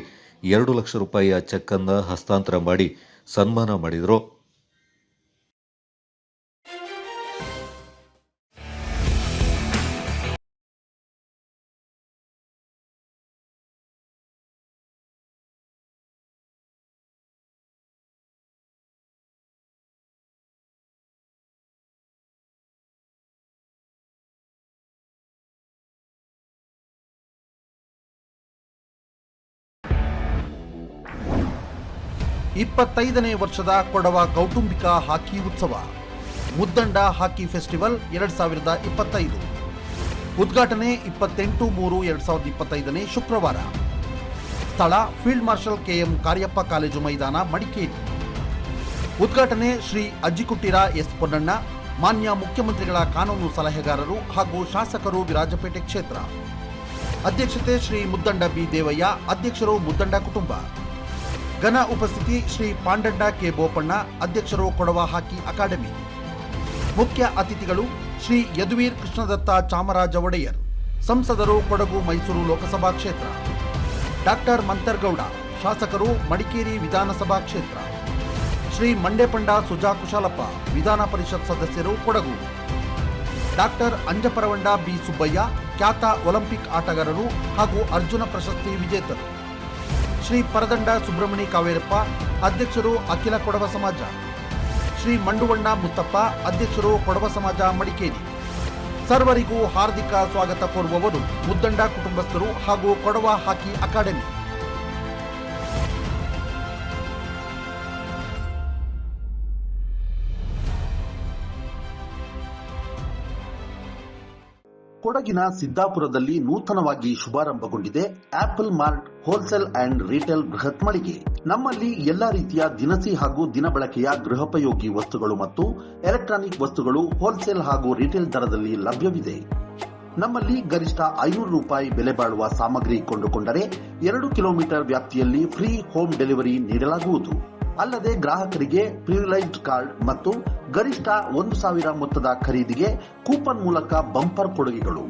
2 ಲಕ್ಷ ರೂಪಾಯಿಯ ಚೆಕ್ ಅನ್ನು ಹಸ್ತಾಂತರ ಮಾಡಿ ಸನ್ಮಾನ ಮಾಡಿದರು. ಇಪ್ಪತ್ತೈದನೇ ವರ್ಷದ ಕೊಡವ ಕೌಟುಂಬಿಕ ಹಾಕಿ ಉತ್ಸವ ಮುದ್ದಂಡ ಹಾಕಿ ಫೆಸ್ಟಿವಲ್ 2025 ಉದ್ಘಾಟನೆ 28/3/2025 ಶುಕ್ರವಾರ. ಸ್ಥಳ field marshal KM Cariappa college ಮೈದಾನ, ಮಡಿಕೇರಿ. ಉದ್ಘಾಟನೆ ಶ್ರೀ ಅಜ್ಜಿಕುಟ್ಟಿರ S ಪೊನ್ನಣ್ಣ, ಮಾನ್ಯ ಮುಖ್ಯಮಂತ್ರಿಗಳ ಕಾನೂನು ಸಲಹೆಗಾರರು ಹಾಗೂ ಶಾಸಕರು, ವಿರಾಜಪೇಟೆ ಕ್ಷೇತ್ರ. ಅಧ್ಯಕ್ಷತೆ ಶ್ರೀ ಮುದ್ದಂಡ B ದೇವಯ್ಯ, ಅಧ್ಯಕ್ಷರು ಮುದ್ದಂಡ ಕುಟುಂಬ. ಘನ ಉಪಸ್ಥಿತಿ ಶ್ರೀ ಪಾಂಡಣ್ಣ K ಬೋಪಣ್ಣ, ಅಧ್ಯಕ್ಷರು ಕೊಡವ ಹಾಕಿ ಅಕಾಡೆಮಿ. ಮುಖ್ಯ ಅತಿಥಿಗಳು ಶ್ರೀ ಯದುವೀರ್ ಕೃಷ್ಣದತ್ತ ಚಾಮರಾಜ ಒಡೆಯರ್, ಸಂಸದರು, ಕೊಡಗು ಮೈಸೂರು ಲೋಕಸಭಾ ಕ್ಷೇತ್ರ. ಡಾಕ್ಟರ್ ಮಂತರ್ಗೌಡ, ಶಾಸಕರು, ಮಡಿಕೇರಿ ವಿಧಾನಸಭಾ ಕ್ಷೇತ್ರ. ಶ್ರೀ ಮಂಡೇಪಂಡ ಸುಜಾ ಕುಶಾಲಪ್ಪ, ವಿಧಾನ ಪರಿಷತ್ ಸದಸ್ಯರು, ಕೊಡಗು. ಡಾಕ್ಟರ್ ಅಂಜಪರವಂಡ B ಸುಬ್ಬಯ್ಯ, ಖ್ಯಾತ ಒಲಿಂಪಿಕ್ ಆಟಗಾರರು ಹಾಗೂ ಅರ್ಜುನ ಪ್ರಶಸ್ತಿ ವಿಜೇತರು. ಶ್ರೀ ಪರದಂಡ ಸುಬ್ರಹ್ಮಣಿ ಕಾವೇರಪ್ಪ, ಅಧ್ಯಕ್ಷರು, ಅಖಿಲ ಕೊಡವ ಸಮಾಜ. ಶ್ರೀ ಮಂಡುವಣ್ಣ ಮುತ್ತಪ್ಪ, ಅಧ್ಯಕ್ಷರು, ಕೊಡವ ಸಮಾಜ, ಮಡಿಕೇರಿ. ಸರ್ವರಿಗೂ ಹಾರ್ದಿಕ ಸ್ವಾಗತ ಕೋರುವವರು ಮುದ್ದಂಡ ಕುಟುಂಬಸ್ಥರು ಹಾಗೂ ಕೊಡವ ಹಾಕಿ ಅಕಾಡೆಮಿ. ಕೊಡಗಿನ ಸಿದ್ದಾಪುರದಲ್ಲಿ ನೂತನವಾಗಿ ಶುಭಾರಂಭಗೊಂಡಿದೆ Apple Mart wholesale and retail ಬೃಹತ್ ಮಳಿಗೆ. ನಮ್ಮಲ್ಲಿ ಎಲ್ಲಾ ರೀತಿಯ ದಿನಸಿ ಹಾಗೂ ದಿನಬಳಕೆಯ ಗೃಹೋಪಯೋಗಿ ವಸ್ತುಗಳು ಮತ್ತು ಎಲೆಕ್ಟ್ರಾನಿಕ್ ವಸ್ತುಗಳು ಹೋಲ್ಸೇಲ್ ಹಾಗೂ ರಿಟೇಲ್ ದರದಲ್ಲಿ ಲಭ್ಯವಿದೆ. ನಮ್ಮಲ್ಲಿ ಗರಿಷ್ಠ 500 ರೂಪಾಯಿ ಬೆಲೆ ಬಾಳುವ ಸಾಮಗ್ರಿ ಕೊಂಡುಕೊಂಡರೆ 2 ಕಿಲೋಮೀಟರ್ ವ್ಯಾಪ್ತಿಯಲ್ಲಿ ಫ್ರೀ ಹೋಮ್ ಡೆಲಿವರಿ ನೀಡಲಾಗುವುದು. ಅಲ್ಲದೆ ಗ್ರಾಹಕರಿಗೆ ಪ್ರಿವಿಲೈಜ್ಡ್ ಕಾರ್ಡ್ ಮತ್ತು ಗರಿಷ್ಠ 1,000 ಮೊತ್ತದ ಖರೀದಿಗೆ ಕೂಪನ್ ಮೂಲಕ ಬಂಪರ್ ಕೊಡುಗೆಗಳು.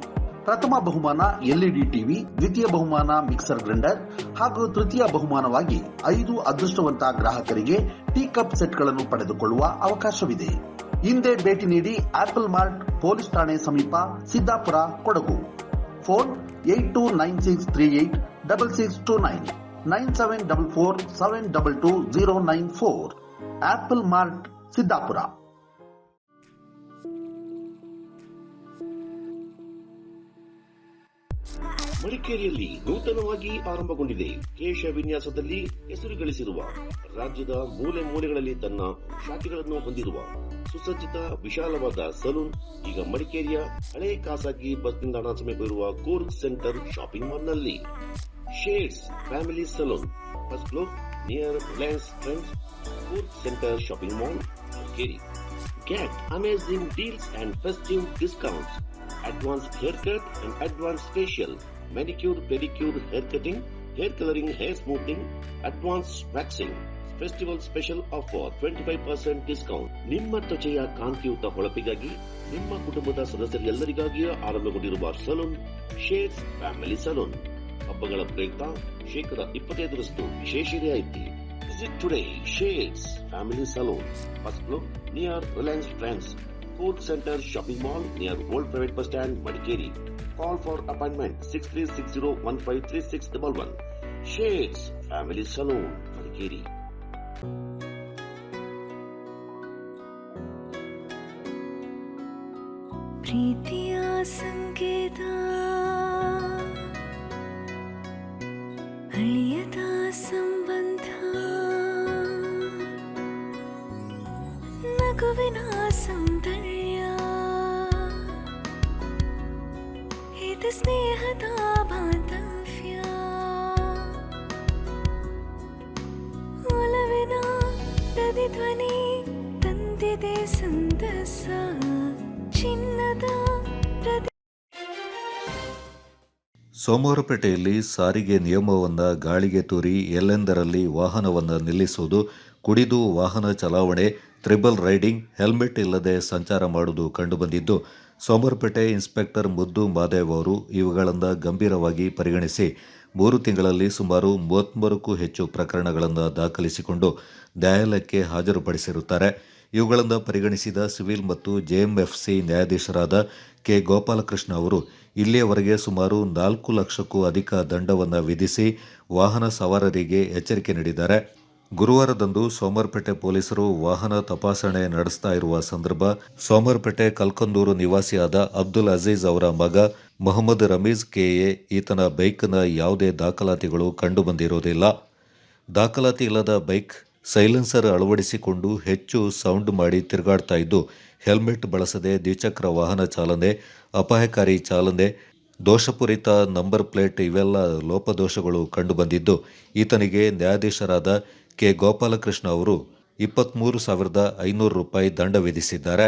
ಪ್ರಥಮ ಬಹುಮಾನ LED ಟಿವಿ, ದ್ವಿತೀಯ ಬಹುಮಾನ ಮಿಕ್ಸರ್ ಗ್ರೈಂಡರ್ ಹಾಗೂ ತೃತೀಯ ಬಹುಮಾನವಾಗಿ 5 ಅದೃಷ್ಟವಂತ ಗ್ರಾಹಕರಿಗೆ ಟೀ ಕಪ್ ಸೆಟ್ಗಳನ್ನು ಪಡೆದುಕೊಳ್ಳುವ ಅವಕಾಶವಿದೆ. ಹಿಂದೆ ಭೇಟಿ ನೀಡಿ ಆಪಲ್ ಮಾರ್ಟ್ ಪೊಲೀಸ್ ಠಾಣೆ ಸಮೀಪ Siddapura, Kodagu. Phone 8296386629 9744722094. Apple Mart Siddapura. ಮಡಿಕೇರಿಯಲ್ಲಿ ನೂತನವಾಗಿ ಆರಂಭಗೊಂಡಿದೆ. ಕೇಶ ವಿನ್ಯಾಸದಲ್ಲಿ ಹೆಸರು ಗಳಿಸಿರುವ, ರಾಜ್ಯದ ಮೂಲೆ ಮೂಲೆಗಳಲ್ಲಿ ತನ್ನ ಶಾಖೆಗಳನ್ನು ಹೊಂದಿರುವ ಸುಸಜ್ಜಿತ ವಿಶಾಲವಾದ ಸಲೂನ್ ಈಗ ಮಡಿಕೇರಿಯ ಹಳೆ ಖಾಸಗಿ ಬಸ್ ನಿಲ್ದಾಣ ಸಮೀಪವಿರುವ ಕೂರ್ಗ್ ಸೆಂಟರ್ ಶಾಪಿಂಗ್ ಮಾಲ್ನಲ್ಲಿ. Shades family salon, first floor near Reliance trends, Coorg centre shopping mall, Madikeri. Get amazing deals and festive discounts. Advanced haircut and advanced facial, manicure, pedicure, hair cutting, hair coloring, hair smoothing, advanced waxing. Festival special offer 25% discount. ನಿಮ್ಮ ತ್ವಚೆಯ ಕಾಂತಿಯುತ ಹೊಳಪಿಗಾಗಿ, ನಿಮ್ಮ ಕುಟುಂಬದ ಸದಸ್ಯರೆಲ್ಲರಿಗಾಗಿಯೂ ಆರಂಭಗೊಂಡಿರುವ salon Shades family salon. ಹಬ್ಬಗಳ ಪ್ರಯುಕ್ತ 25% ವಿಶೇಷ ರಿಯಾಯಿತಿ. Visit today Shades family salon, first floor near Reliance Trends, Food Center Shopping Mall near Old Private Bus Stand, Madikeri. Call for appointment 6360153611. Shades Family Saloon, Madikeri. ಪ್ರೀತಿಯ ಸಂಕೇತ ಅಳಿಯದ ಸಂಬಂಧ, ನಗುವಿನ ಸೌಂದರ್ಯ, ಇದು ಸ್ನೇಹದ ಬಾಂಧವ್ಯ, ಒಲವಿನ ಪ್ರತಿಧ್ವನಿ ತಂದಿದೆ ಸಂತಸ, ಚಿನ್ನದ ಸೋಮವಾರಪೇಟೆಯಲ್ಲಿ ಸಾರಿಗೆ ನಿಯಮವನ್ನು ಗಾಳಿಗೆ ತೂರಿ ಎಲ್ಲೆಂದರಲ್ಲಿ ವಾಹನವನ್ನು ನಿಲ್ಲಿಸುವುದು, ಕುಡಿದು ವಾಹನ ಚಲಾವಣೆ, ತ್ರಿಬಲ್ ರೈಡಿಂಗ್, ಹೆಲ್ಮೆಟ್ ಇಲ್ಲದೆ ಸಂಚಾರ ಮಾಡುವುದು ಕಂಡುಬಂದಿದ್ದು, ಸೋಮವಾರಪೇಟೆ ಇನ್ಸ್ಪೆಕ್ಟರ್ ಮುದ್ದು ಮಾದೇವ್ ಅವರು ಇವುಗಳನ್ನು ಗಂಭೀರವಾಗಿ ಪರಿಗಣಿಸಿ 3 ತಿಂಗಳಲ್ಲಿ ಸುಮಾರು 33ಕ್ಕೂ ಹೆಚ್ಚು ಪ್ರಕರಣಗಳನ್ನು ದಾಖಲಿಸಿಕೊಂಡು ನ್ಯಾಯಾಲಯಕ್ಕೆ ಹಾಜರುಪಡಿಸಿರುತ್ತಾರೆ. ಇವುಗಳನ್ನು ಪರಿಗಣಿಸಿದ ಸಿವಿಲ್ ಮತ್ತು ಜೆಎಂಎಫ್ಸಿ ನ್ಯಾಯಾಧೀಶರಾದ ಕೆ. ಗೋಪಾಲಕೃಷ್ಣ ಅವರು ಇಲ್ಲಿಯವರೆಗೆ ಸುಮಾರು 4 ಲಕ್ಷಕ್ಕೂ ಅಧಿಕ ದಂಡವನ್ನು ವಿಧಿಸಿ ವಾಹನ ಸವಾರರಿಗೆ ಎಚ್ಚರಿಕೆ ನೀಡಿದ್ದಾರೆ. ಗುರುವಾರದಂದು ಸೋಮವಾರಪೇಟೆ ಪೊಲೀಸರು ವಾಹನ ತಪಾಸಣೆ ನಡೆಸ್ತಾ ಇರುವ ಸಂದರ್ಭ ಸೋಮವಾರಪೇಟೆ ಕಲ್ಕಂದೂರು ನಿವಾಸಿಯಾದ ಅಬ್ದುಲ್ ಅಜೀಜ್ ಅವರ ಮಗ ಮೊಹಮ್ಮದ್ ರಮೀಜ್ ಕೆಎ ಈತನ ಬೈಕ್ನ ಯಾವುದೇ ದಾಖಲಾತಿಗಳು ಕಂಡುಬಂದಿರುವುದಿಲ್ಲ. ದಾಖಲಾತಿ ಇಲ್ಲದ ಬೈಕ್ ಸೈಲೆನ್ಸರ್ ಅಳವಡಿಸಿಕೊಂಡು ಹೆಚ್ಚು ಸೌಂಡ್ ಮಾಡಿ ತಿರುಗಾಡ್ತಾ ಇದ್ದು, ಹೆಲ್ಮೆಟ್ ಬಳಸದೆ ದ್ವಿಚಕ್ರ ವಾಹನ ಚಾಲನೆ, ಅಪಾಯಕಾರಿ ಚಾಲನೆ, ದೋಷಪೂರಿತ ನಂಬರ್ ಪ್ಲೇಟ್ ಇವೆಲ್ಲ ಲೋಪದೋಷಗಳು ಕಂಡುಬಂದಿದ್ದು, ಈತನಿಗೆ ನ್ಯಾಯಾಧೀಶರಾದ ಕೆ. ಗೋಪಾಲಕೃಷ್ಣ ಅವರು 23,500 ರೂಪಾಯಿ ದಂಡ ವಿಧಿಸಿದ್ದಾರೆ.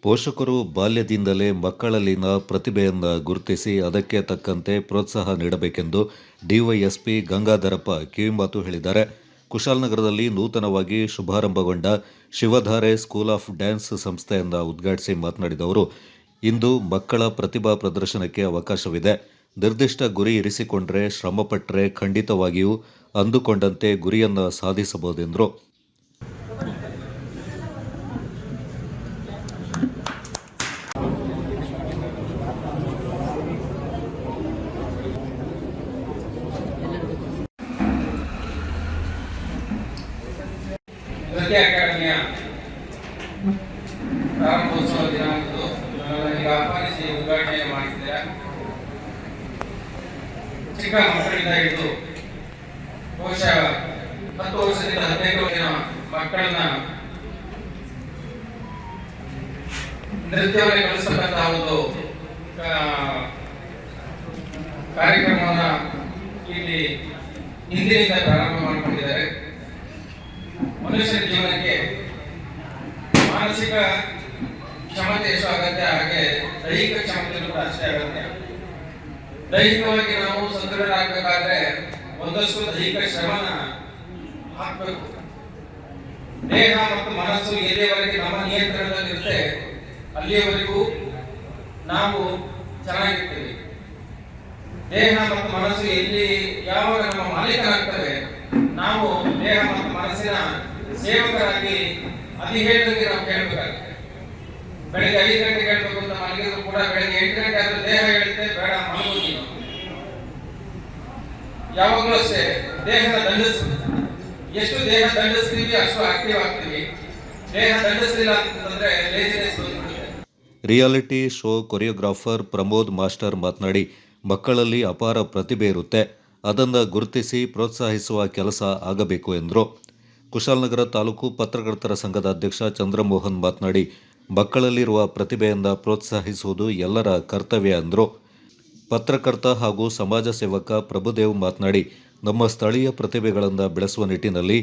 ಪೋಷಕರು ಬಾಲ್ಯದಿಂದಲೇ ಮಕ್ಕಳಲ್ಲಿನ ಪ್ರತಿಭೆಯನ್ನು ಗುರುತಿಸಿ ಅದಕ್ಕೆ ತಕ್ಕಂತೆ ಪ್ರೋತ್ಸಾಹ ನೀಡಬೇಕೆಂದು ಡಿವೈಎಸ್ಪಿ ಗಂಗಾಧರಪ್ಪ ಕಿವಿಮಾತು ಹೇಳಿದ್ದಾರೆ. ಕುಶಾಲನಗರದಲ್ಲಿ ನೂತನವಾಗಿ ಶುಭಾರಂಭಗೊಂಡ ಶಿವಧಾರೆ ಸ್ಕೂಲ್ ಆಫ್ ಡ್ಯಾನ್ಸ್ ಸಂಸ್ಥೆಯನ್ನು ಉದ್ಘಾಟಿಸಿ ಮಾತನಾಡಿದ ಅವರು, ಇಂದು ಮಕ್ಕಳ ಪ್ರತಿಭಾ ಪ್ರದರ್ಶನಕ್ಕೆ ಅವಕಾಶವಿದೆ. ನಿರ್ದಿಷ್ಟ ಗುರಿ ಇರಿಸಿಕೊಂಡರೆ, ಶ್ರಮಪಟ್ಟರೆ ಖಂಡಿತವಾಗಿಯೂ ಅಂದುಕೊಂಡಂತೆ ಗುರಿಯನ್ನು ಸಾಧಿಸಬಹುದೆಂದರು. ನೃತ್ಯ ಅಕಾಡೆಮಿಯ ಪ್ರಾರಂಭೋತ್ಸವ ದಿನಾಂಕದ್ದು ನನಗೆ ಆಹ್ವಾನಿಸಿ ಉದ್ಘಾಟನೆ ಮಾಡಿದ್ದಾರೆ. ಚಿಕ್ಕ ಮಕ್ಕಳಿಂದ ಹಿಡಿದು ಬಹುಶಃ 10 ವರ್ಷದಿಂದ 15 ವರ್ಷದ ಮಕ್ಕಳನ್ನ ನೃತ್ಯವನ್ನು ಕಲಿಸತಕ್ಕಂತಹ ಒಂದು ಕಾರ್ಯಕ್ರಮವನ್ನು ಇಲ್ಲಿ ಹಿಂದಿನಿಂದ ಪ್ರಾರಂಭ ಮಾಡಿಕೊಂಡಿದ್ದಾರೆ. ಮನುಷ್ಯನ ಜೀವನಕ್ಕೆ ಮಾನಸಿಕ ಕ್ಷಮತೆ ಎಷ್ಟು ಅಗತ್ಯ, ಹಾಗೆ ದೈಹಿಕ ಕ್ಷಮತೆ ಕೂಡ ಅಷ್ಟೇ ಅಗತ್ಯ. ದೈಹಿಕವಾಗಿ ನಾವು ಸದೃಢರಾಗಬೇಕಾದ್ರೆ ಒಂದಷ್ಟು ದೈಹಿಕ ಶ್ರಮನ ಹಾಕಬೇಕು. ದೇಹ ಮತ್ತು ಮನಸ್ಸು ಎಲ್ಲಿಯವರೆಗೆ ನಮ್ಮ ನಿಯಂತ್ರಣದಲ್ಲಿರುತ್ತೆ ಅಲ್ಲಿಯವರೆಗೂ ನಾವು ಚೆನ್ನಾಗಿರ್ತೀವಿ. ದೇಹ ಮತ್ತು ಮನಸ್ಸು ಎಲ್ಲಿ ಯಾವಾಗ ನಮ್ಮ ಮಾಲೀಕರಾಗ್ತವೆ, ನಾವು ದೇಹ ಮತ್ತು ಮನಸ್ಸಿನ ಸೇವಕರಾಗಿ ಅತಿ ಹೇಳಿದಂಗೆ ನಾವು ಕೇಳಬೇಕಾಗುತ್ತೆ. ಬೆಳಿಗ್ಗೆ 5 ಗಂಟೆಗೆ ಹೇಳ್ಬೇಕು ಅಂತ ಮಲಗಿದ್ರು ಕೂಡ ಬೆಳಿಗ್ಗೆ 8 ಗಂಟೆ ಆದ್ರೂ ದೇಹ ಹೇಳುತ್ತೆ ಬೇಡ ಮಲಗೋದು. ಯಾವಾಗಲೂ ಅಷ್ಟೇ ದೇಹನ ಎಷ್ಟು ದೇಹ ದಂಡಿಸ್ತೀವಿ ಅಷ್ಟು ಆಕ್ಟಿವ್ ಆಗ್ತೀವಿ. ದೇಹ ದಂಡಿಸಲಿಲ್ಲ ಅಂತಂದ್ರೆ ಲೇಜಿನೆಸ್ ಬಂದ್ಬಿಡುತ್ತೆ. Reality show choreographer Pramod master ಮಾತನಾಡಿ, ಮಕ್ಕಳಲ್ಲಿ ಅಪಾರ ಪ್ರತಿಭೆ ಇರುತ್ತೆ, ಅದನ್ನು ಗುರುತಿಸಿ ಪ್ರೋತ್ಸಾಹಿಸುವ ಕೆಲಸ ಆಗಬೇಕು ಎಂದರು. ಕುಶಾಲನಗರ ತಾಲೂಕು ಪತ್ರಕರ್ತರ ಸಂಘದ ಅಧ್ಯಕ್ಷ ಚಂದ್ರಮೋಹನ್ ಮಾತನಾಡಿ, ಮಕ್ಕಳಲ್ಲಿರುವ ಪ್ರತಿಭೆಯನ್ನು ಪ್ರೋತ್ಸಾಹಿಸುವುದು ಎಲ್ಲರ ಕರ್ತವ್ಯ ಎಂದರು. ಪತ್ರಕರ್ತ ಹಾಗೂ ಸಮಾಜ ಸೇವಕ ಪ್ರಭುದೇವ್ ಮಾತನಾಡಿ, ನಮ್ಮ ಸ್ಥಳೀಯ ಪ್ರತಿಭೆಗಳನ್ನು ಬೆಳೆಸುವ ನಿಟ್ಟಿನಲ್ಲಿ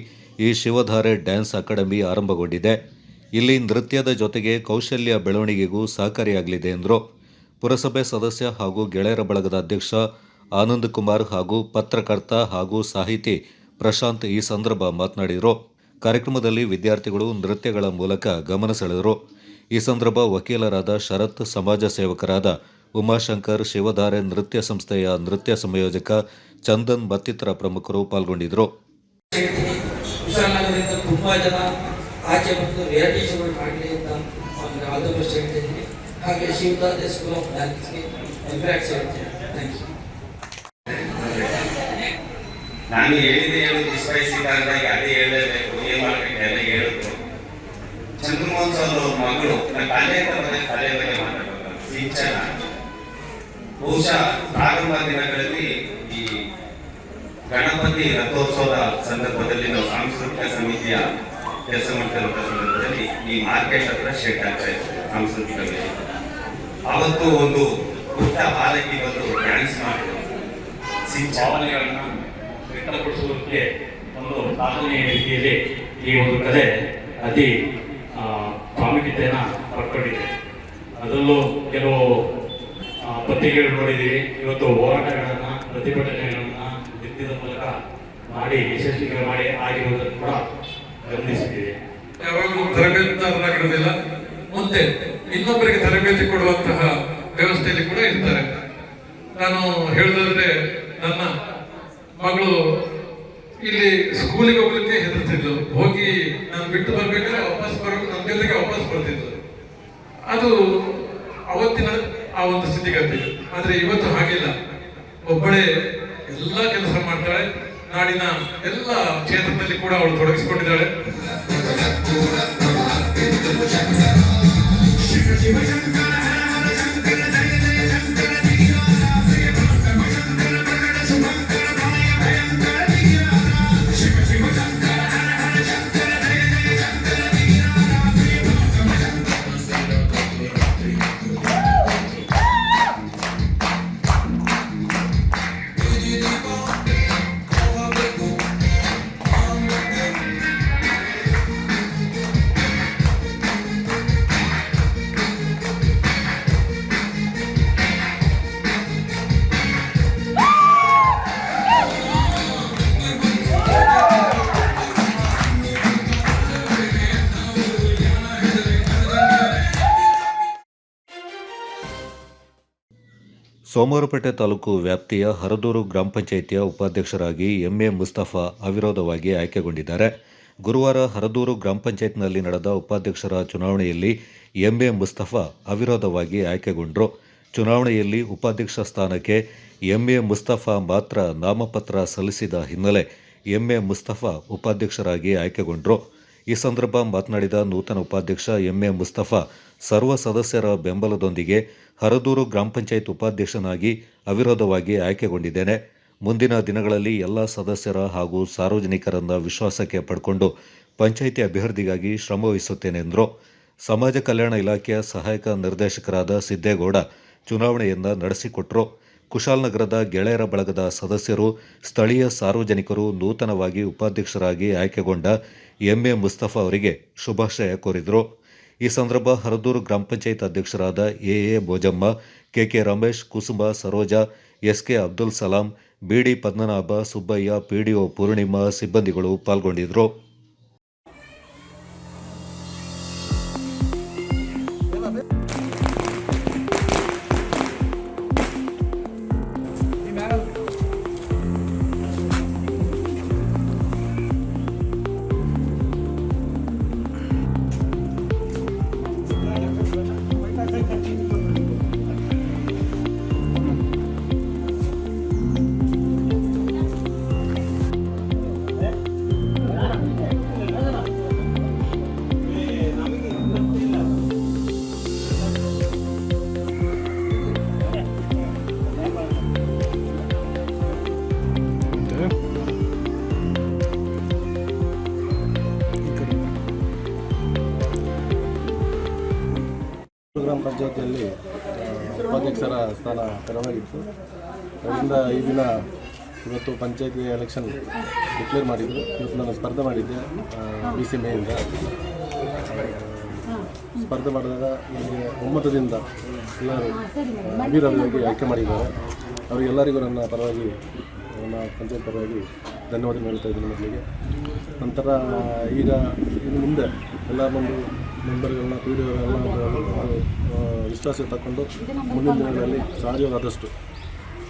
ಈ ಶಿವಧಾರೆ ಡ್ಯಾನ್ಸ್ ಅಕಾಡೆಮಿ ಆರಂಭಗೊಂಡಿದೆ. ಇಲ್ಲಿ ನೃತ್ಯದ ಜೊತೆಗೆ ಕೌಶಲ್ಯ ಬೆಳವಣಿಗೆಗೂ ಸಹಕಾರಿಯಾಗಲಿದೆ ಎಂದರು. ಪುರಸಭೆ ಸದಸ್ಯ ಹಾಗೂ ಗೆಳೆಯರ ಬಳಗದ ಅಧ್ಯಕ್ಷ ಆನಂದ್ ಕುಮಾರ್ ಹಾಗೂ ಪತ್ರಕರ್ತ ಹಾಗೂ ಸಾಹಿತಿ ಪ್ರಶಾಂತ್ ಈ ಸಂದರ್ಭ ಮಾತನಾಡಿದರು. ಕಾರ್ಯಕ್ರಮದಲ್ಲಿ ವಿದ್ಯಾರ್ಥಿಗಳು ನೃತ್ಯಗಳ ಮೂಲಕ ಗಮನ ಸೆಳೆದರು. ಈ ಸಂದರ್ಭ ವಕೀಲರಾದ ಶರತ್, ಸಮಾಜ ಸೇವಕರಾದ ಉಮಾಶಂಕರ್, ಶಿವಧಾರೆ ನೃತ್ಯ ಸಂಸ್ಥೆಯ ನೃತ್ಯ ಸಂಯೋಜಕ ಚಂದನ್ ಮತ್ತಿತರ ಪ್ರಮುಖರು ಪಾಲ್ಗೊಂಡಿದ್ದರು. ಕುಶಾಲನಗರದಿಂದ ತುಂಬಾ ಜನ ಆಚೆ ಬಂದು ರಿಯಾಲಿಟಿ ಶೋಗಳು ಮಾಡಲಿ ಅಂತ ಒಂದು ಆಲ್ ದ ಬೆಸ್ಟ್ ಹೇಳ್ತಿದ್ದೀನಿ. ಹಾಗೆ ಶಿವಧಾರೆ ಸ್ಕೂಲ್ ಆಫ್ ಡ್ಯಾನ್ಸ್ಗೆ ಕಂಗ್ರಾಟ್ಸ್ ಹೇಳ್ತೀನಿ. Thank you. ನಾನು ಹೇಳುದು ಸ್ಪೈಸಿಕ ಅಂದಾಗ ಅದೇ ಹೇಳಲೇಬೇಕು, ಏನ್ ಮಾಡ್ಬೇಕು ಎಲ್ಲ ಹೇಳಿದ್ರು. ಚಂದ್ರಮೋಹನ್ ಸರ್ ಅವ್ರ ಮಗಳು ಕಲೆ ಕಲೆ ಬಗ್ಗೆ ಮಾತಾಡಬೇಕು. ಸಿಂಚನ ಬಹುಶಃ ಪ್ರಾರಂಭ ದಿನಗಳಲ್ಲಿ ಈ ಗಣಪತಿ ರಥೋತ್ಸವದ ಸಂದರ್ಭದಲ್ಲಿ ನಾವು ಸಾಂಸ್ಕೃತಿಕ ಸಮಿತಿಯ ಕೆಲಸ ಮಾಡ್ತಿರುವ ಸಂದರ್ಭದಲ್ಲಿ ಈ ಮಾರ್ಕೆಟ್ ಹತ್ರ ಶೆಡ್ ಆಗ್ತಾ ಇತ್ತು ಸಾಂಸ್ಕೃತಿಕ ವೇದಿಕೆ. ಅವತ್ತು ಒಂದು ಪುಟ್ಟ ಬಾಲಕಿ ಬಂದು ಡ್ಯಾನ್ಸ್ ಮಾಡಿದ್ರು. ಭಾವನೆಗಳನ್ನ ವ್ಯಕ್ತಪಡಿಸುವುದಕ್ಕೆ ಒಂದು ಸಾಧನೆಯ ರೀತಿಯಲ್ಲಿ ಈ ಒಂದು ಕಲೆ ಅತಿ ಪ್ರಾಮುಖ್ಯತೆಯನ್ನು ಪಡ್ಕೊಂಡಿದೆ. ಅದರಲ್ಲೂ ಕೆಲವು ಪತ್ರಿಕೆಗಳು ನೋಡಿದ್ದೀವಿ. ಇವತ್ತು ಹೋರಾಟಗಳನ್ನು, ಪ್ರತಿಭಟನೆಗಳನ್ನು ನೃತ್ಯದ ಮೂಲಕ ಮಾಡಿ ಯಶಸ್ವಿಗಳು ಮಾಡಿ ಆಗಿರುವುದನ್ನು ಕೂಡ ಗಮನಿಸಿದ್ದೀವಿ. ಯಾವಾಗಲೂ ತರಬೇತುದಾರರಾಗಿರೋದಿಲ್ಲ, ಮುಂದೆ ಇನ್ನೊಬ್ಬರಿಗೆ ತರಬೇತಿ ಕೊಡುವಂತಹ ವ್ಯವಸ್ಥೆಯಲ್ಲಿ ಕೂಡ ಇರ್ತಾರೆ. ನಾನು ಹೇಳೋದಾದ್ರೆ, ನನ್ನ ಮಗಳು ಇಲ್ಲಿ ಸ್ಕೂಲಿಗೆ ಹೋಗ್ಲಿಕ್ಕೆ ಹೆದರ್ತಿದ್ಲು. ಹೋಗಿ ನಾನು ಬಿಟ್ಟು ಬರ್ಬೇಕಾದ್ರೆ ವಾಪಸ್ ಬರೋದು ನನ್ನ ಜೊತೆಗೆ ವಾಪಸ್ ಬರ್ತಿದ್ಲು. ಅದು ಅವತ್ತಿನ ಆ ಒಂದು ಸ್ಥಿತಿಗತಿ. ಆದ್ರೆ ಇವತ್ತು ಹಾಗಿಲ್ಲ, ಒಬ್ಬಳೇ ಎಲ್ಲ ಕೆಲಸ ಮಾಡ್ತಾಳೆ. ನಾಡಿನ ಎಲ್ಲ ಕ್ಷೇತ್ರದಲ್ಲಿ ಕೂಡ ಅವಳು ತೊಡಗಿಸಿಕೊಂಡಿದ್ದಾಳೆ. ಸೋಮವಾರಪೇಟೆ ತಾಲೂಕು ವ್ಯಾಪ್ತಿಯ ಹರದೂರು ಗ್ರಾಮ ಪಂಚಾಯಿತಿಯ ಉಪಾಧ್ಯಕ್ಷರಾಗಿ ಎಂಎ ಮುಸ್ತಫಾ ಅವಿರೋಧವಾಗಿ ಆಯ್ಕೆಗೊಂಡಿದ್ದಾರೆ. ಗುರುವಾರ ಹರದೂರು ಗ್ರಾಮ ಪಂಚಾಯತ್ನಲ್ಲಿ ನಡೆದ ಉಪಾಧ್ಯಕ್ಷರ ಚುನಾವಣೆಯಲ್ಲಿ ಎಂಎ ಮುಸ್ತಫಾ ಅವಿರೋಧವಾಗಿ ಆಯ್ಕೆಗೊಂಡರು. ಚುನಾವಣೆಯಲ್ಲಿ ಉಪಾಧ್ಯಕ್ಷ ಸ್ಥಾನಕ್ಕೆ ಎಂಎ ಮುಸ್ತಫಾ ಮಾತ್ರ ನಾಮಪತ್ರ ಸಲ್ಲಿಸಿದ ಹಿನ್ನೆಲೆ ಎಂಎ ಮುಸ್ತಫಾ ಉಪಾಧ್ಯಕ್ಷರಾಗಿ ಆಯ್ಕೆಗೊಂಡರು. ಈ ಸಂದರ್ಭ ಮಾತನಾಡಿದ ನೂತನ ಉಪಾಧ್ಯಕ್ಷ ಎಂಎ ಮುಸ್ತಫಾ ಸರ್ವ ಸದಸ್ಯರ ಬೆಂಬಲದೊಂದಿಗೆ ಹರದೂರು ಗ್ರಾಮ ಪಂಚಾಯತ್ ಉಪಾಧ್ಯಕ್ಷನಾಗಿ ಅವಿರೋಧವಾಗಿ ಆಯ್ಕೆಗೊಂಡಿದ್ದೇನೆ. ಮುಂದಿನ ದಿನಗಳಲ್ಲಿ ಎಲ್ಲ ಸದಸ್ಯರ ಹಾಗೂ ಸಾರ್ವಜನಿಕರನ್ನ ವಿಶ್ವಾಸಕ್ಕೆ ಪಡ್ಕೊಂಡು ಪಂಚಾಯಿತಿ ಅಭಿವೃದ್ಧಿಗಾಗಿ ಶ್ರಮವಹಿಸುತ್ತೇನೆ ಎಂದರು. ಸಮಾಜ ಕಲ್ಯಾಣ ಇಲಾಖೆಯ ಸಹಾಯಕ ನಿರ್ದೇಶಕರಾದ ಸಿದ್ದೇಗೌಡ ಚುನಾವಣೆಯನ್ನ ನಡೆಸಿಕೊಟ್ಟರು. ಕುಶಾಲನಗರದ ಗೆಳೆಯರ ಬಳಗದ ಸದಸ್ಯರು, ಸ್ಥಳೀಯ ಸಾರ್ವಜನಿಕರು ನೂತನವಾಗಿ ಉಪಾಧ್ಯಕ್ಷರಾಗಿ ಆಯ್ಕೆಗೊಂಡ ಎಂಎ ಮುಸ್ತಫಾ ಅವರಿಗೆ ಶುಭಾಶಯ ಕೋರಿದರು. ಈ ಸಂದರ್ಭ ಹರದೂರು ಗ್ರಾಮ ಪಂಚಾಯತ್ ಅಧ್ಯಕ್ಷರಾದ ಎಎ ಬೋಜಮ್ಮ, ಕೆಕೆ ರಮೇಶ್, ಕುಸುಮ, ಸರೋಜಾ, ಎಸ್ಕೆ ಅಬ್ದುಲ್ ಸಲಾಂ, ಬಿಡಿ ಪದ್ಮನಾಭ, ಸುಬ್ಬಯ್ಯ, ಪಿಡಿಒ ಪೂರ್ಣಿಮಾ ಸಿಬ್ಬಂದಿಗಳು ಪಾಲ್ಗೊಂಡಿದ್ದರು. ಗ್ರಾಮ ಪಂಚಾಯತಿಯಲ್ಲಿ ಉಪಾಧ್ಯಕ್ಷರ ಸ್ಥಾನ ತೆರವಾಗಿತ್ತು. ಅದರಿಂದ ಈ ದಿನ ಇವತ್ತು ಪಂಚಾಯತಿ ಎಲೆಕ್ಷನ್ ಡಿಕ್ಲೇರ್ ಮಾಡಿದರು. ಇವತ್ತು ನಾನು ಸ್ಪರ್ಧೆ ಮಾಡಿದ್ದೆ BC ಮೇಯಿಂದ. ಸ್ಪರ್ಧೆ ಮಾಡಿದಾಗ ನನಗೆ ಒಮ್ಮತದಿಂದ ಎಲ್ಲರೂ ಅವಿರೋಧವಾಗಿ ಆಯ್ಕೆ ಮಾಡಿದ್ದಾರೆ. ಅವರಿಗೆಲ್ಲರಿಗೂ ನನ್ನ ಪರವಾಗಿ, ನನ್ನ ಪಂಚಾಯತ್ ಪರವಾಗಿ ಧನ್ಯವಾದ ಹೇಳ್ತಾ ಇದ್ದೀನಿ ಮೊದಲಿಗೆ. ನಂತರ ಈಗ ಇನ್ನು ಮುಂದೆ ಎಲ್ಲ ಮೆಂಬರ್ಗಳನ್ನ PDOಗಳನ್ನ ವಿಶ್ವಾಸ ತಗೊಂಡು ಮುಂದಿನ ದಿನಗಳಲ್ಲಿ ಸಾಧ್ಯವಾದಷ್ಟು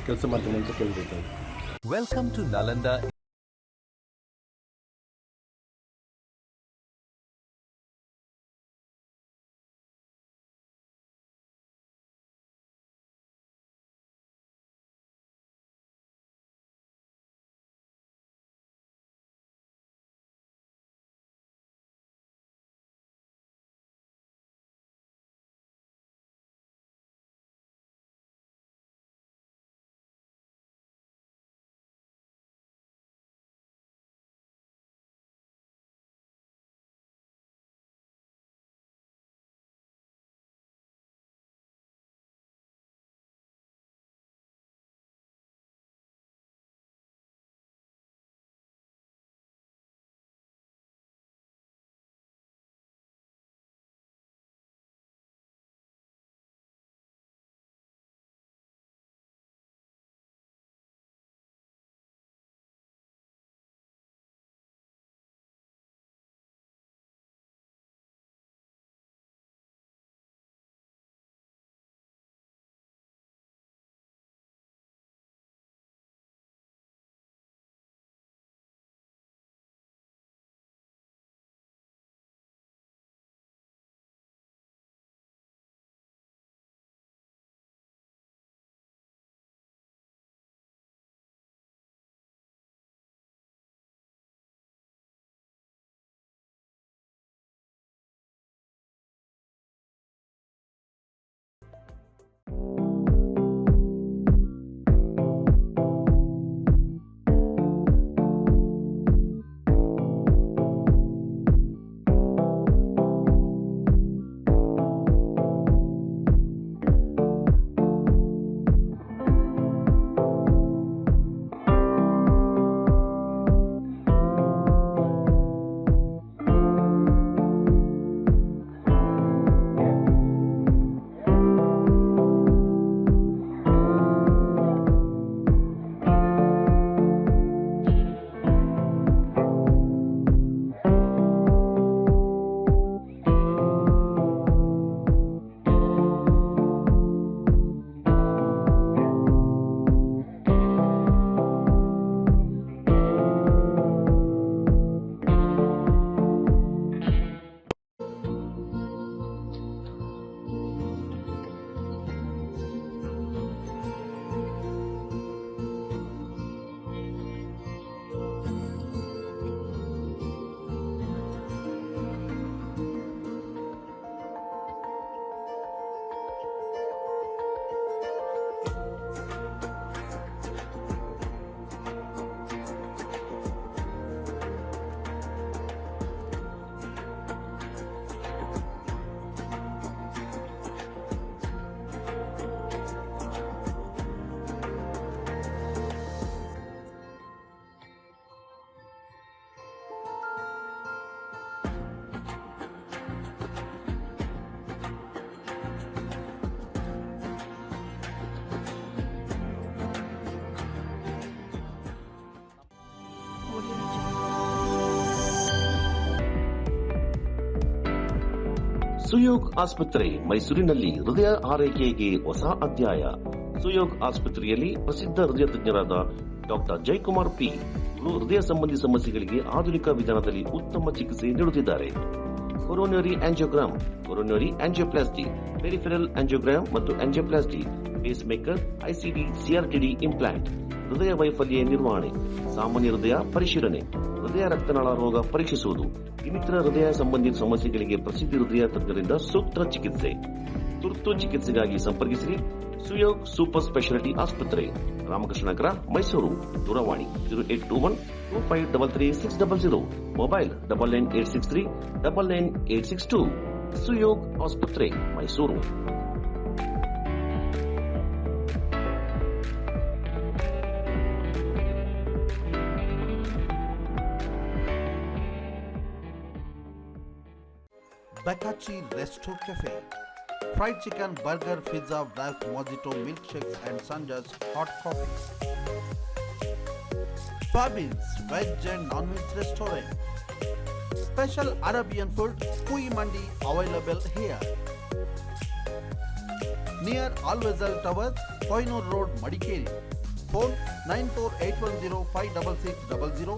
ಕೆಲಸ ಮಾಡ್ತೀನಿ ಅಂತ ಕೇಳ್ಕೊಳ್ತಾ ಇದ್ದೀನಿ. ಸುಯೋಗ್ ಆಸ್ಪತ್ರೆ ಮೈಸೂರಿನಲ್ಲಿ ಹೃದಯ ಆರೈಕೆಗೆ ಹೊಸ ಅಧ್ಯಾಯ. ಸುಯೋಗ್ ಆಸ್ಪತ್ರೆಯಲ್ಲಿ ಪ್ರಸಿದ್ಧ ಹೃದಯ ತಜ್ಞರಾದ ಡಾಕ್ಟರ್ ಜಯಕುಮಾರ್ ಪಿ ಹೃದಯ ಸಂಬಂಧಿ ಸಮಸ್ಯೆಗಳಿಗೆ ಆಧುನಿಕ ವಿಧಾನದಲ್ಲಿ ಉತ್ತಮ ಚಿಕಿತ್ಸೆ ನೀಡುತ್ತಿದ್ದಾರೆ. Coronary angiogram, coronary angioplasty, peripheral angiogram ಮತ್ತು angioplasty, pacemaker, ICD, CRTD implant, ಹೃದಯ ವೈಫಲ್ಯ ನಿರ್ವಹಣೆ, ಸಾಮಾನ್ಯ ಹೃದಯ ಪರಿಶೀಲನೆ, ಹೃದಯ ರಕ್ತನಾಳ ರೋಗ ಪರೀಕ್ಷಿಸುವುದು, ಇನ್ನಿತರ ಹೃದಯ ಸಂಬಂಧಿ ಸಮಸ್ಯೆಗಳಿಗೆ ಪ್ರಸಿದ್ಧ ಹೃದಯ ತಜ್ಞರಿಂದ ಸೂಕ್ತ ಚಿಕಿತ್ಸೆ. ತುರ್ತು ಚಿಕಿತ್ಸೆಗಾಗಿ ಸಂಪರ್ಕಿಸಿ ಸುಯೋಗ್ ಸೂಪರ್ ಸ್ಪೆಷಾಲಿಟಿ ಆಸ್ಪತ್ರೆ, ರಾಮಕೃಷ್ಣ ನಗರ, ಮೈಸೂರು. ದೂರವಾಣಿ 0821-2533-600, ಮೊಬೈಲ್ 9986399862. ಸುಯೋಗ್ ಆಸ್ಪತ್ರೆ Mysuru. Bakachi Resto Cafe. Fried chicken, burger, pizza, wraps, mojito, milkshakes and Sanja's hot coffee. Fabins Veg and Non-Veg Restaurant. Special Arabian food, Kui Mandi available here. Near Alvezal Towers, Koinur Road, Madikeri. Phone 9481056600,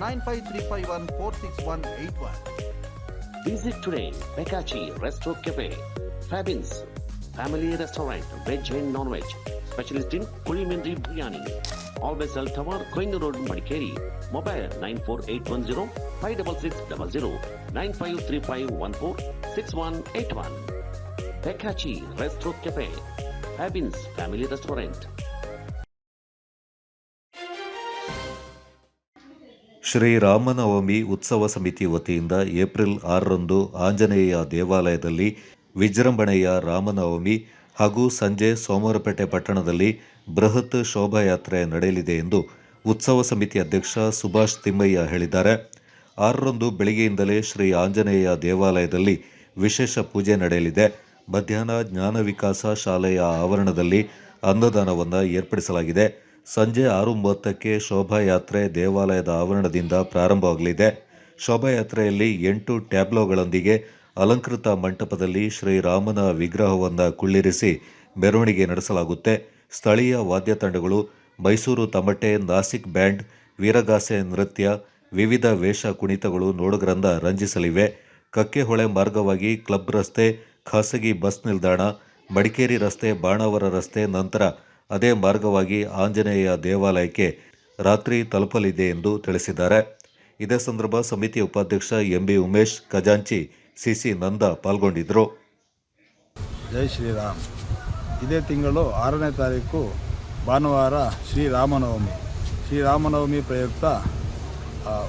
953514681. Visit today Bakachi Resto Cafe. Fabins Family Restaurant, Veg and Non-Veg. Specialist in Kulimindri Biryani. Always Al Tower, Koinur Road, Madikeri. Mobile 94810-56600, 9535146181. Bakachi Resto Cafe. Fabins Family Restaurant. Sri Rama Navami ಉತ್ಸವ ಸಮಿತಿ ವತಿಯಿಂದ April 6ರಂದು Anjaneya ದೇವಾಲಯದಲ್ಲಿ ವಿಜೃಂಭಣೆಯ ರಾಮನವಮಿ ಹಾಗೂ ಸಂಜೆ ಸೋಮವಾರಪೇಟೆ ಪಟ್ಟಣದಲ್ಲಿ ಬೃಹತ್ ಶೋಭಾಯಾತ್ರೆ ನಡೆಯಲಿದೆ ಎಂದು ಉತ್ಸವ ಸಮಿತಿ ಅಧ್ಯಕ್ಷ ಸುಭಾಷ್ ತಿಮ್ಮಯ್ಯ ಹೇಳಿದ್ದಾರೆ. 6ರಂದು ಬೆಳಗ್ಗೆಯಿಂದಲೇ ಶ್ರೀ ಆಂಜನೇಯ ದೇವಾಲಯದಲ್ಲಿ ವಿಶೇಷ ಪೂಜೆ ನಡೆಯಲಿದೆ. ಮಧ್ಯಾಹ್ನ ಜ್ಞಾನ ವಿಕಾಸ ಶಾಲೆಯ ಆವರಣದಲ್ಲಿ ಅನ್ನದಾನವನ್ನು ಏರ್ಪಡಿಸಲಾಗಿದೆ. ಸಂಜೆ 6:30ಕ್ಕೆ ಶೋಭಾಯಾತ್ರೆ ದೇವಾಲಯದ ಆವರಣದಿಂದ ಪ್ರಾರಂಭವಾಗಲಿದೆ. ಶೋಭಾಯಾತ್ರೆಯಲ್ಲಿ 8 ಟ್ಯಾಬ್ಲೋಗಳೊಂದಿಗೆ ಅಲಂಕೃತ ಮಂಟಪದಲ್ಲಿ ಶ್ರೀರಾಮನ ವಿಗ್ರಹವನ್ನು ಕುಳ್ಳಿರಿಸಿ ಮೆರವಣಿಗೆ ನಡೆಸಲಾಗುತ್ತೆ. ಸ್ಥಳೀಯ ವಾದ್ಯ ತಂಡಗಳು, ಮೈಸೂರು ತಮಟೆ, ನಾಸಿಕ್ ಬ್ಯಾಂಡ್, ವೀರಗಾಸೆ ನೃತ್ಯ, ವಿವಿಧ ವೇಷ ಕುಣಿತಗಳು ನೋಡುಗರನ್ನ ರಂಜಿಸಲಿವೆ. ಕಕ್ಕೆಹೊಳೆ ಮಾರ್ಗವಾಗಿ ಕ್ಲಬ್ ರಸ್ತೆ, ಖಾಸಗಿ ಬಸ್ ನಿಲ್ದಾಣ, ಮಡಿಕೇರಿ ರಸ್ತೆ, ಬಾಣಾವರ ರಸ್ತೆ, ನಂತರ ಅದೇ ಮಾರ್ಗವಾಗಿ ಆಂಜನೇಯ ದೇವಾಲಯಕ್ಕೆ ರಾತ್ರಿ ತಲುಪಲಿದೆ ಎಂದು ತಿಳಿಸಿದ್ದಾರೆ. ಇದೇ ಸಂದರ್ಭ ಸಮಿತಿ ಉಪಾಧ್ಯಕ್ಷ ಎಂಬಿ ಉಮೇಶ್, ಖಜಾಂಚಿ ಸಿಸಿ ನಂದ ಪಾಲ್ಗೊಂಡಿದ್ದರು. ಜೈ ಶ್ರೀರಾಮ್. ಇದೇ ತಿಂಗಳು 6ನೇ ತಾರೀಕು ಭಾನುವಾರ ಶ್ರೀರಾಮನವಮಿ. ಶ್ರೀರಾಮನವಮಿ ಪ್ರಯುಕ್ತ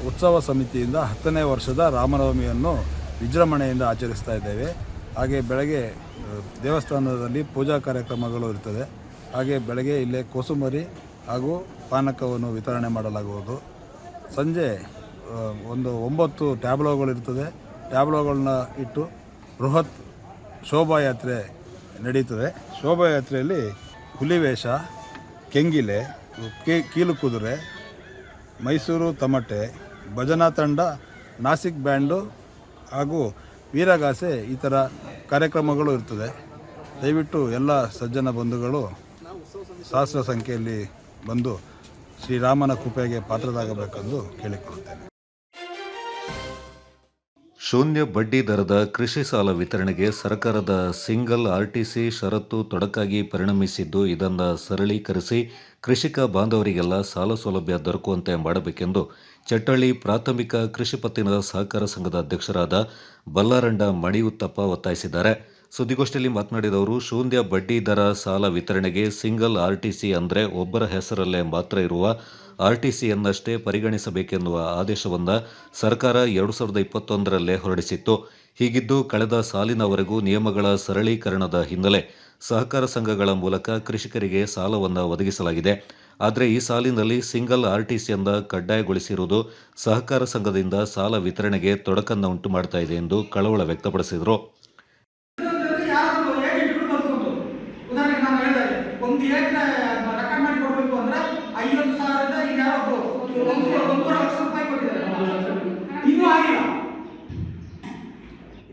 ಉತ್ಸವ ಸಮಿತಿಯಿಂದ 10ನೇ ವರ್ಷದ ರಾಮನವಮಿಯನ್ನು ವಿಜೃಂಭಣೆಯಿಂದ ಆಚರಿಸ್ತಾ ಇದ್ದೇವೆ. ಹಾಗೆ ಬೆಳಗ್ಗೆ ದೇವಸ್ಥಾನದಲ್ಲಿ ಪೂಜಾ ಕಾರ್ಯಕ್ರಮಗಳು ಇರ್ತದೆ. ಹಾಗೆ ಬೆಳಗ್ಗೆ ಇಲ್ಲೇ ಕೋಸುಂಬರಿ ಹಾಗೂ ಪಾನಕವನ್ನು ವಿತರಣೆ ಮಾಡಲಾಗುವುದು. ಸಂಜೆ ಒಂದು 9 ಟ್ಯಾಬ್ಲೋಗಳಿರ್ತದೆ. ಟ್ಯಾಬ್ಲೋಗಳನ್ನ ಇಟ್ಟು ಬೃಹತ್ ಶೋಭಾಯಾತ್ರೆ ನಡೀತದೆ. ಶೋಭಾಯಾತ್ರೆಯಲ್ಲಿ ಹುಲಿವೇಷ, ಕೆಂಗಿಲೆ, ಕೀಲು ಕುದುರೆ, ಮೈಸೂರು ತಮಟೆ, ಭಜನಾ ತಂಡ, ನಾಸಿಕ್ ಬ್ಯಾಂಡು ಹಾಗೂ ವೀರಗಾಸೆ ಈ ಥರ ಕಾರ್ಯಕ್ರಮಗಳು ಇರ್ತದೆ. ದಯವಿಟ್ಟು ಎಲ್ಲ ಸಜ್ಜನ ಬಂಧುಗಳು ಸಹಸ್ರ ಸಂಖ್ಯೆಯಲ್ಲಿ ಬಂದು ಶ್ರೀರಾಮನ ಕೃಪೆಗೆ ಪಾತ್ರರಾಗಬೇಕೆಂದು ಕೇಳಿಕೊಳ್ಳುತ್ತೇನೆ. ಶೂನ್ಯ ಬಡ್ಡಿ ದರದ ಕೃಷಿ ಸಾಲ ವಿತರಣೆಗೆ ಸರ್ಕಾರದ ಸಿಂಗಲ್ ಆರ್ಟಿಸಿ ಷರತ್ತು ತೊಡಕಾಗಿ ಪರಿಣಮಿಸಿದ್ದು, ಇದನ್ನು ಸರಳೀಕರಿಸಿ ಕೃಷಿಕ ಬಾಂಧವರಿಗೆಲ್ಲ ಸಾಲ ಸೌಲಭ್ಯ ದೊರಕುವಂತೆ ಮಾಡಬೇಕೆಂದು ಚಟ್ಟಳ್ಳಿ ಪ್ರಾಥಮಿಕ ಕೃಷಿ ಪತ್ತಿನ ಸಹಕಾರ ಸಂಘದ ಅಧ್ಯಕ್ಷರಾದ ಬಲ್ಲಾರಂಡ ಮಣಿಯುತ್ತಪ್ಪ ಒತ್ತಾಯಿಸಿದ್ದಾರೆ. ಸುದ್ದಿಗೋಷ್ಠಿಯಲ್ಲಿ ಮಾತನಾಡಿದ ಅವರು, ಶೂನ್ಯ ಬಡ್ಡಿ ದರ ಸಾಲ ವಿತರಣೆಗೆ ಸಿಂಗಲ್ ಆರ್ಟಿಸಿ ಅಂದರೆ ಒಬ್ಬರ ಹೆಸರಲ್ಲೇ ಮಾತ್ರ ಇರುವ ಆರ್ಟಿಸಿಯನ್ನಷ್ಟೇ ಪರಿಗಣಿಸಬೇಕೆನ್ನುವ ಆದೇಶವನ್ನು ಸರ್ಕಾರ 2021ರಲ್ಲೇ ಹೊರಡಿಸಿತ್ತು. ಹೀಗಿದ್ದು ಕಳೆದ ಸಾಲಿನವರೆಗೂ ನಿಯಮಗಳ ಸರಳೀಕರಣದ ಹಿನ್ನೆಲೆ ಸಹಕಾರ ಸಂಘಗಳ ಮೂಲಕ ಕೃಷಿಕರಿಗೆ ಸಾಲವನ್ನು ಒದಗಿಸಲಾಗಿದೆ. ಆದರೆ ಈ ಸಾಲಿನಲ್ಲಿ ಸಿಂಗಲ್ ಆರ್ಟಿಸಿಯನ್ನು ಕಡ್ಡಾಯಗೊಳಿಸಿರುವುದು ಸಹಕಾರ ಸಂಘದಿಂದ ಸಾಲ ವಿತರಣೆಗೆ ತೊಡಕನ್ನು ಉಂಟು ಮಾಡ್ತಾ ಇದೆ ಎಂದು ಕಳವಳ ವ್ಯಕ್ತಪಡಿಸಿದರು.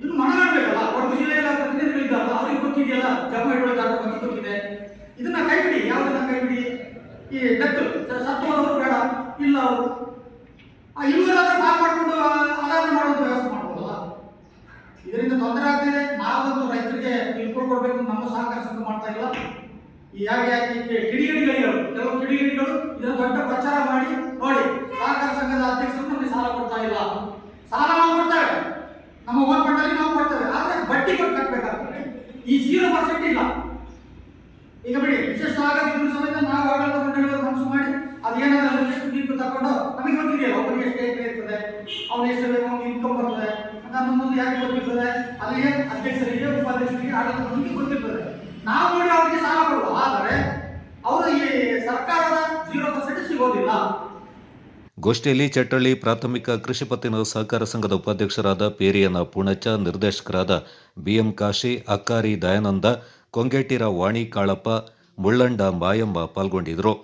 ಇದು ಮಾಡಲೇಬೇಕಲ್ಲ. ಕೊಡಗು ಜಿಲ್ಲೆಯ ಜಮ್ಮ ಹಿಡುವಳಿದಾರರ ಬಗ್ಗೆ ಗೊತ್ತಿದೆ. ಇದನ್ನ ಕೈಬಿಡಿ. ಯಾವುದನ್ನ ಕೈಬಿಡಿ? ಈ ಡೆತ್ ಸತ್ತೋದವರು ಬೇಡ, ಇಲ್ಲ ಅವರು ಇಲ್ಲೂರಾದ್ರೆ ಕಾಲ್ ಮಾಡಿಕೊಂಡು ಅದಾನ ಮಾಡೋದು ವ್ಯವಸ್ಥೆ ಮಾಡ್ಬೋದಲ್ಲ. ಇದರಿಂದ ತೊಂದರೆ ಆಗ್ತಿದೆ. ನಾವಂತೂ ರೈತರಿಗೆ ತಿಳ್ಕೊಳ್ಕೊಡ್ಬೇಕು, ನಮ್ಮ ಸಹಕಾರ ಸಂಘ ಮಾಡ್ತಾ ಇಲ್ಲ. ಕಿಡಿಗೇಡಿಗಳು ಕೆಲವು ಕಿಡಿಗೇಡಿಗಳು ಇದನ್ನ ದೊಡ್ಡ ಪ್ರಚಾರ ಮಾಡಿ ನೋಡಿ, ಸಹಕಾರ ಸಂಘದ ಅಧ್ಯಕ್ಷರು ನಮಗೆ ಸಾಲ ಕೊಡ್ತಾ ಇಲ್ಲ. ಸಾಲ ನಾವು ಕೊಡ್ತೇವೆ, ನಮ್ಮ ಓನ್ ಫಂಡಲ್ಲಿ ನಾವು ಕೊಡ್ತೇವೆ, ಆದ್ರೆ ಬಡ್ಡಿ ಕೊಟ್ಟು ಕಟ್ಟಬೇಕಾಗ್ತದೆ. ಈ 0% ಇಲ್ಲ. ಈಗ ಬಿಡಿ, ವಿಶೇಷ ಆಗದಿದ್ರು ಸಮೇತ ನಾವು ಆಡಳಿತ ಮಂಡಳಿಯವರು ಮನಸ್ಸು ಮಾಡಿ ಅದೇನಾದ್ರೂ ಎಷ್ಟು ತೀರ್ಪು ತಗೊಂಡು ನಮಗೆ ಗೊತ್ತಿದೆಯಲ್ಲ, ಒಬ್ಬರಿಗೆ ಎಷ್ಟು ಎಕರೆ ಇರ್ತದೆ, ಅವನು ಎಷ್ಟು ಬೇಕು, ಅವ್ನಿಗೆ ಇನ್ಕಮ್ ಬರ್ತದೆ, ನಮ್ಮೊಂದು ಯಾಕೆ ಗೊತ್ತಿರ್ತದೆ, ಅಲ್ಲಿಗೆ ಅಧ್ಯಕ್ಷರಿಗೆ ಉಪಾಧ್ಯಕ್ಷರಿಗೆ ಆಡಳಿತ ಮಂಡಳಿಗೆ ಗೊತ್ತಿರ್ತದೆ. ನಾವು ನೋಡಿ ಅವರಿಗೆ ಸಾಲ ಕೊಡುವ, ಆದರೆ ಅವರು ಈ ಸರ್ಕಾರದ 0% ಸಿಗೋದಿಲ್ಲ. ಗೋಷ್ಠಿಯಲ್ಲಿ ಚಟ್ಟಳ್ಳಿ ಪ್ರಾಥಮಿಕ ಕೃಷಿ ಪತ್ತಿನ ಸಹಕಾರ ಸಂಘದ ಉಪಾಧ್ಯಕ್ಷರಾದ ಪೇರಿಯನ ಪೂಣಚ್ಚ, ನಿರ್ದೇಶಕರಾದ ಬಿಎಂ ಕಾಶಿ, ಅಕ್ಕಾರಿ ದಯಾನಂದ, ಕೊಂಗೇಟಿರ ವಾಣಿ ಕಾಳಪ್ಪ, ಮುಳ್ಳಂಡ ಮಾಯಮ್ಮ ಪಾಲ್ಗೊಂಡಿದ್ದರು.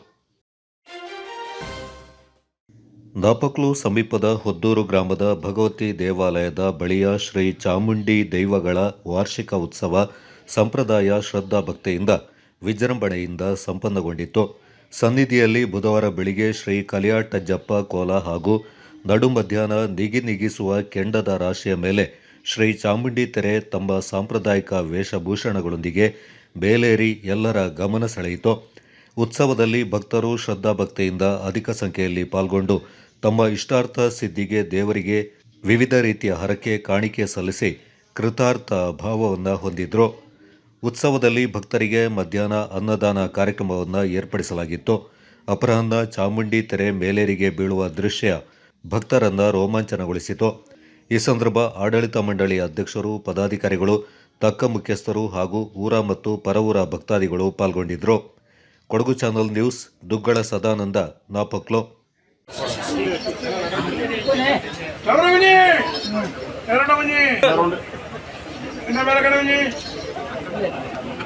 ನಾಪಕ್ಲು ಸಮೀಪದ ಹೊದ್ದೂರು ಗ್ರಾಮದ ಭಗವತಿ ದೇವಾಲಯದ ಬಳಿಯ ಶ್ರೀ ಚಾಮುಂಡಿ ದೈವಗಳ ವಾರ್ಷಿಕ ಉತ್ಸವ ಸಂಪ್ರದಾಯ ಶ್ರದ್ಧಾ ಭಕ್ತಿಯಿಂದ ವಿಜೃಂಭಣೆಯಿಂದ ಸಂಪನ್ನಗೊಂಡಿತ್ತು. ಸನ್ನಿಧಿಯಲ್ಲಿ ಬುಧವಾರ ಬೆಳಿಗ್ಗೆ ಶ್ರೀ ಕಲಿಯಾಟಜ್ಜಪ್ಪ ಕೋಲ ಹಾಗೂ ನಡು ಮಧ್ಯಾಹ್ನ ನಿಗಿಸುವ ಕೆಂಡದ ರಾಶಿಯ ಮೇಲೆ ಶ್ರೀ ಚಾಮುಂಡಿ ತೆರೆ ತಮ್ಮ ಸಾಂಪ್ರದಾಯಿಕ ವೇಷಭೂಷಣಗಳೊಂದಿಗೆ ಬೇಲೇರಿ ಎಲ್ಲರ ಗಮನ ಸೆಳೆಯಿತು. ಉತ್ಸವದಲ್ಲಿ ಭಕ್ತರು ಶ್ರದ್ಧಾಭಕ್ತಿಯಿಂದ ಅಧಿಕ ಸಂಖ್ಯೆಯಲ್ಲಿ ಪಾಲ್ಗೊಂಡು ತಮ್ಮ ಇಷ್ಟಾರ್ಥ ಸಿದ್ಧಿಗೆ ದೇವರಿಗೆ ವಿವಿಧ ರೀತಿಯ ಹರಕೆ ಕಾಣಿಕೆ ಸಲ್ಲಿಸಿ ಕೃತಾರ್ಥ ಭಾವವನ್ನು ಹೊಂದಿದ್ರು. ಉತ್ಸವದಲ್ಲಿ ಭಕ್ತರಿಗೆ ಮಧ್ಯಾಹ್ನ ಅನ್ನದಾನ ಕಾರ್ಯಕ್ರಮವನ್ನು ಏರ್ಪಡಿಸಲಾಗಿತ್ತು. ಅಪರಾಹ್ನ ಚಾಮುಂಡಿ ತೆರೆ ಮೇಲೇರಿಗೆ ಬೀಳುವ ದೃಶ್ಯ ಭಕ್ತರನ್ನು ರೋಮಾಂಚನಗೊಳಿಸಿತು. ಈ ಸಂದರ್ಭ ಆಡಳಿತ ಮಂಡಳಿ ಅಧ್ಯಕ್ಷರು, ಪದಾಧಿಕಾರಿಗಳು, ತಕ್ಕ ಮುಖ್ಯಸ್ಥರು ಹಾಗೂ ಊರ ಮತ್ತು ಪರವೂರ ಭಕ್ತಾದಿಗಳು ಪಾಲ್ಗೊಂಡಿದ್ದರು. Kodagu channel news, Duggala Sadananda, Napoklu.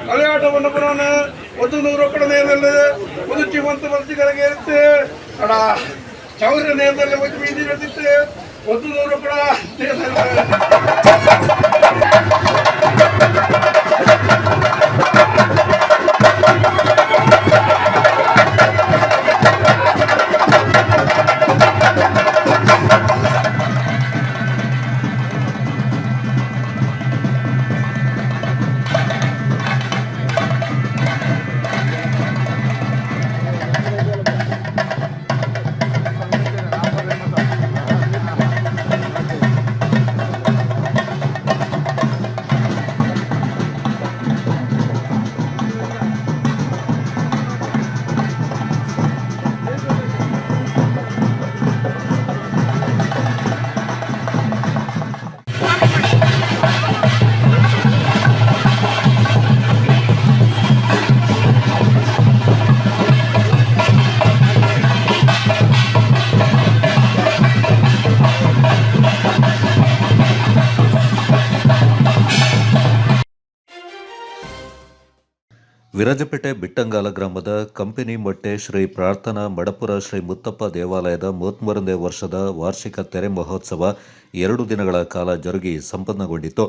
കളിയാട്ടം പുറമാണ് 100 കട നേരല്ലേ 110 വർഷಗಳಿಗೆ ಇರುತ್ತೆ ಅಡ ಚೌರ ನೇರದಲ್ಲಿ ಒಂದು ಬೀದಿ ಇರುತ್ತೆ 100 ಕಡ ವಿರಾಜಪೇಟೆ ಬಿಟ್ಟಂಗಾಲ ಗ್ರಾಮದ ಕಂಪನಿ ಮೊಟ್ಟೆ ಶ್ರೀ ಪ್ರಾರ್ಥನಾ ಮಡಪುರ ಶ್ರೀ ಮುತ್ತಪ್ಪ ದೇವಾಲಯದ 33ನೇ ವರ್ಷದ ವಾರ್ಷಿಕ ತೆರೆ ಮಹೋತ್ಸವ 2 ದಿನಗಳ ಕಾಲ ಜರುಗಿ ಸಂಪನ್ನಗೊಂಡಿತು.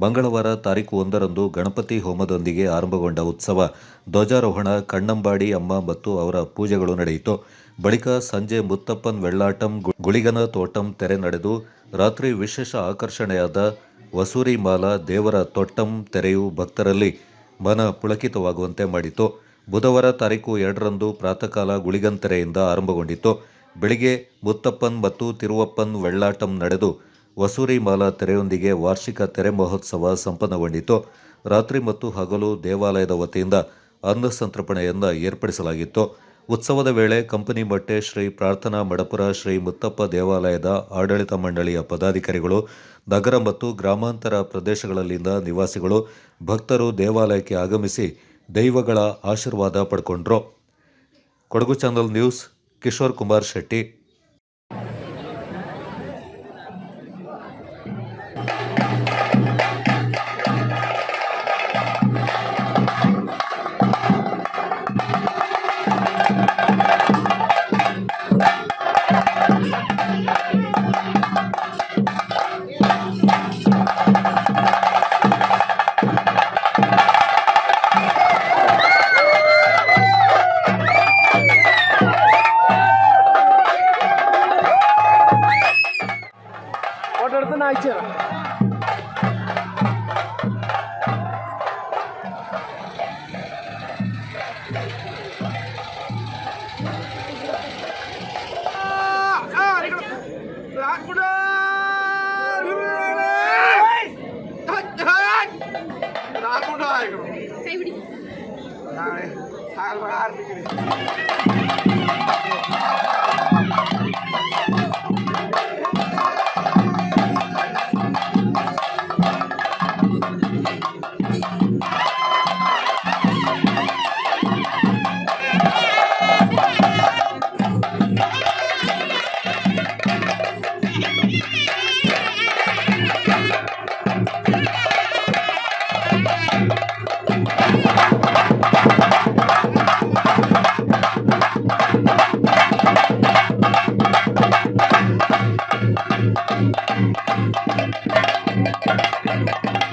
ಮಂಗಳವಾರ ತಾರೀಕು 1ರಂದು ಗಣಪತಿ ಹೋಮದೊಂದಿಗೆ ಆರಂಭಗೊಂಡ ಉತ್ಸವ ಧ್ವಜಾರೋಹಣ, ಕಣ್ಣಂಬಾಡಿ ಅಮ್ಮ ಮತ್ತು ಅವರ ಪೂಜೆಗಳು ನಡೆಯಿತು. ಬಳಿಕ ಸಂಜೆ ಮುತ್ತಪ್ಪನ್ ವೆಳ್ಳಾಟಂ, ಗುಳಿಗನ ತೋಟಂ ತೆರೆ ನಡೆದು ರಾತ್ರಿ ವಿಶೇಷ ಆಕರ್ಷಣೆಯಾದ ವಸೂರಿ ಮಾಲಾ ದೇವರ ತೊಟ್ಟಂ ತೆರೆಯು ಭಕ್ತರಲ್ಲಿ ಮನ ಪುಳಕಿತವಾಗುವಂತೆ ಮಾಡಿತು. ಬುಧವಾರ ತಾರೀಕು 2ರಂದು ಪ್ರಾತಃಕಾಲ ಗುಳಿಗಂತೆರೆಯಿಂದ ಆರಂಭಗೊಂಡಿತ್ತು. ಬೆಳಿಗ್ಗೆ ಮುತ್ತಪ್ಪನ್ ಮತ್ತು ತಿರುವಪ್ಪನ್ ವೆಳ್ಳಾಟಂ ನಡೆದು ವಸೂರಿ ಮಾಲಾ ತೆರೆಯೊಂದಿಗೆ ವಾರ್ಷಿಕ ತೆರೆ ಮಹೋತ್ಸವ ಸಂಪನ್ನಗೊಂಡಿತು. ರಾತ್ರಿ ಮತ್ತು ಹಗಲು ದೇವಾಲಯದ ವತಿಯಿಂದ ಅನ್ನ ಸಂತರ್ಪಣೆಯನ್ನು ಏರ್ಪಡಿಸಲಾಗಿತ್ತು. ಉತ್ಸವದ ವೇಳೆ ಕಂಪನಿ ಮೊಟ್ಟೆ ಶ್ರೀ ಪ್ರಾರ್ಥನಾ ಮಡಪುರ ಶ್ರೀ ಮುತ್ತಪ್ಪ ದೇವಾಲಯದ ಆಡಳಿತ ಮಂಡಳಿಯ ಪದಾಧಿಕಾರಿಗಳು, ನಗರ ಮತ್ತು ಗ್ರಾಮಾಂತರ ಪ್ರದೇಶಗಳಲ್ಲಿನ ನಿವಾಸಿಗಳು, ಭಕ್ತರು ದೇವಾಲಯಕ್ಕೆ ಆಗಮಿಸಿ ದೈವಗಳ ಆಶೀರ್ವಾದ ಪಡ್ಕೊಂಡ್ರು. Kodagu channel news, Kishore Kumar Shetty. Thank you.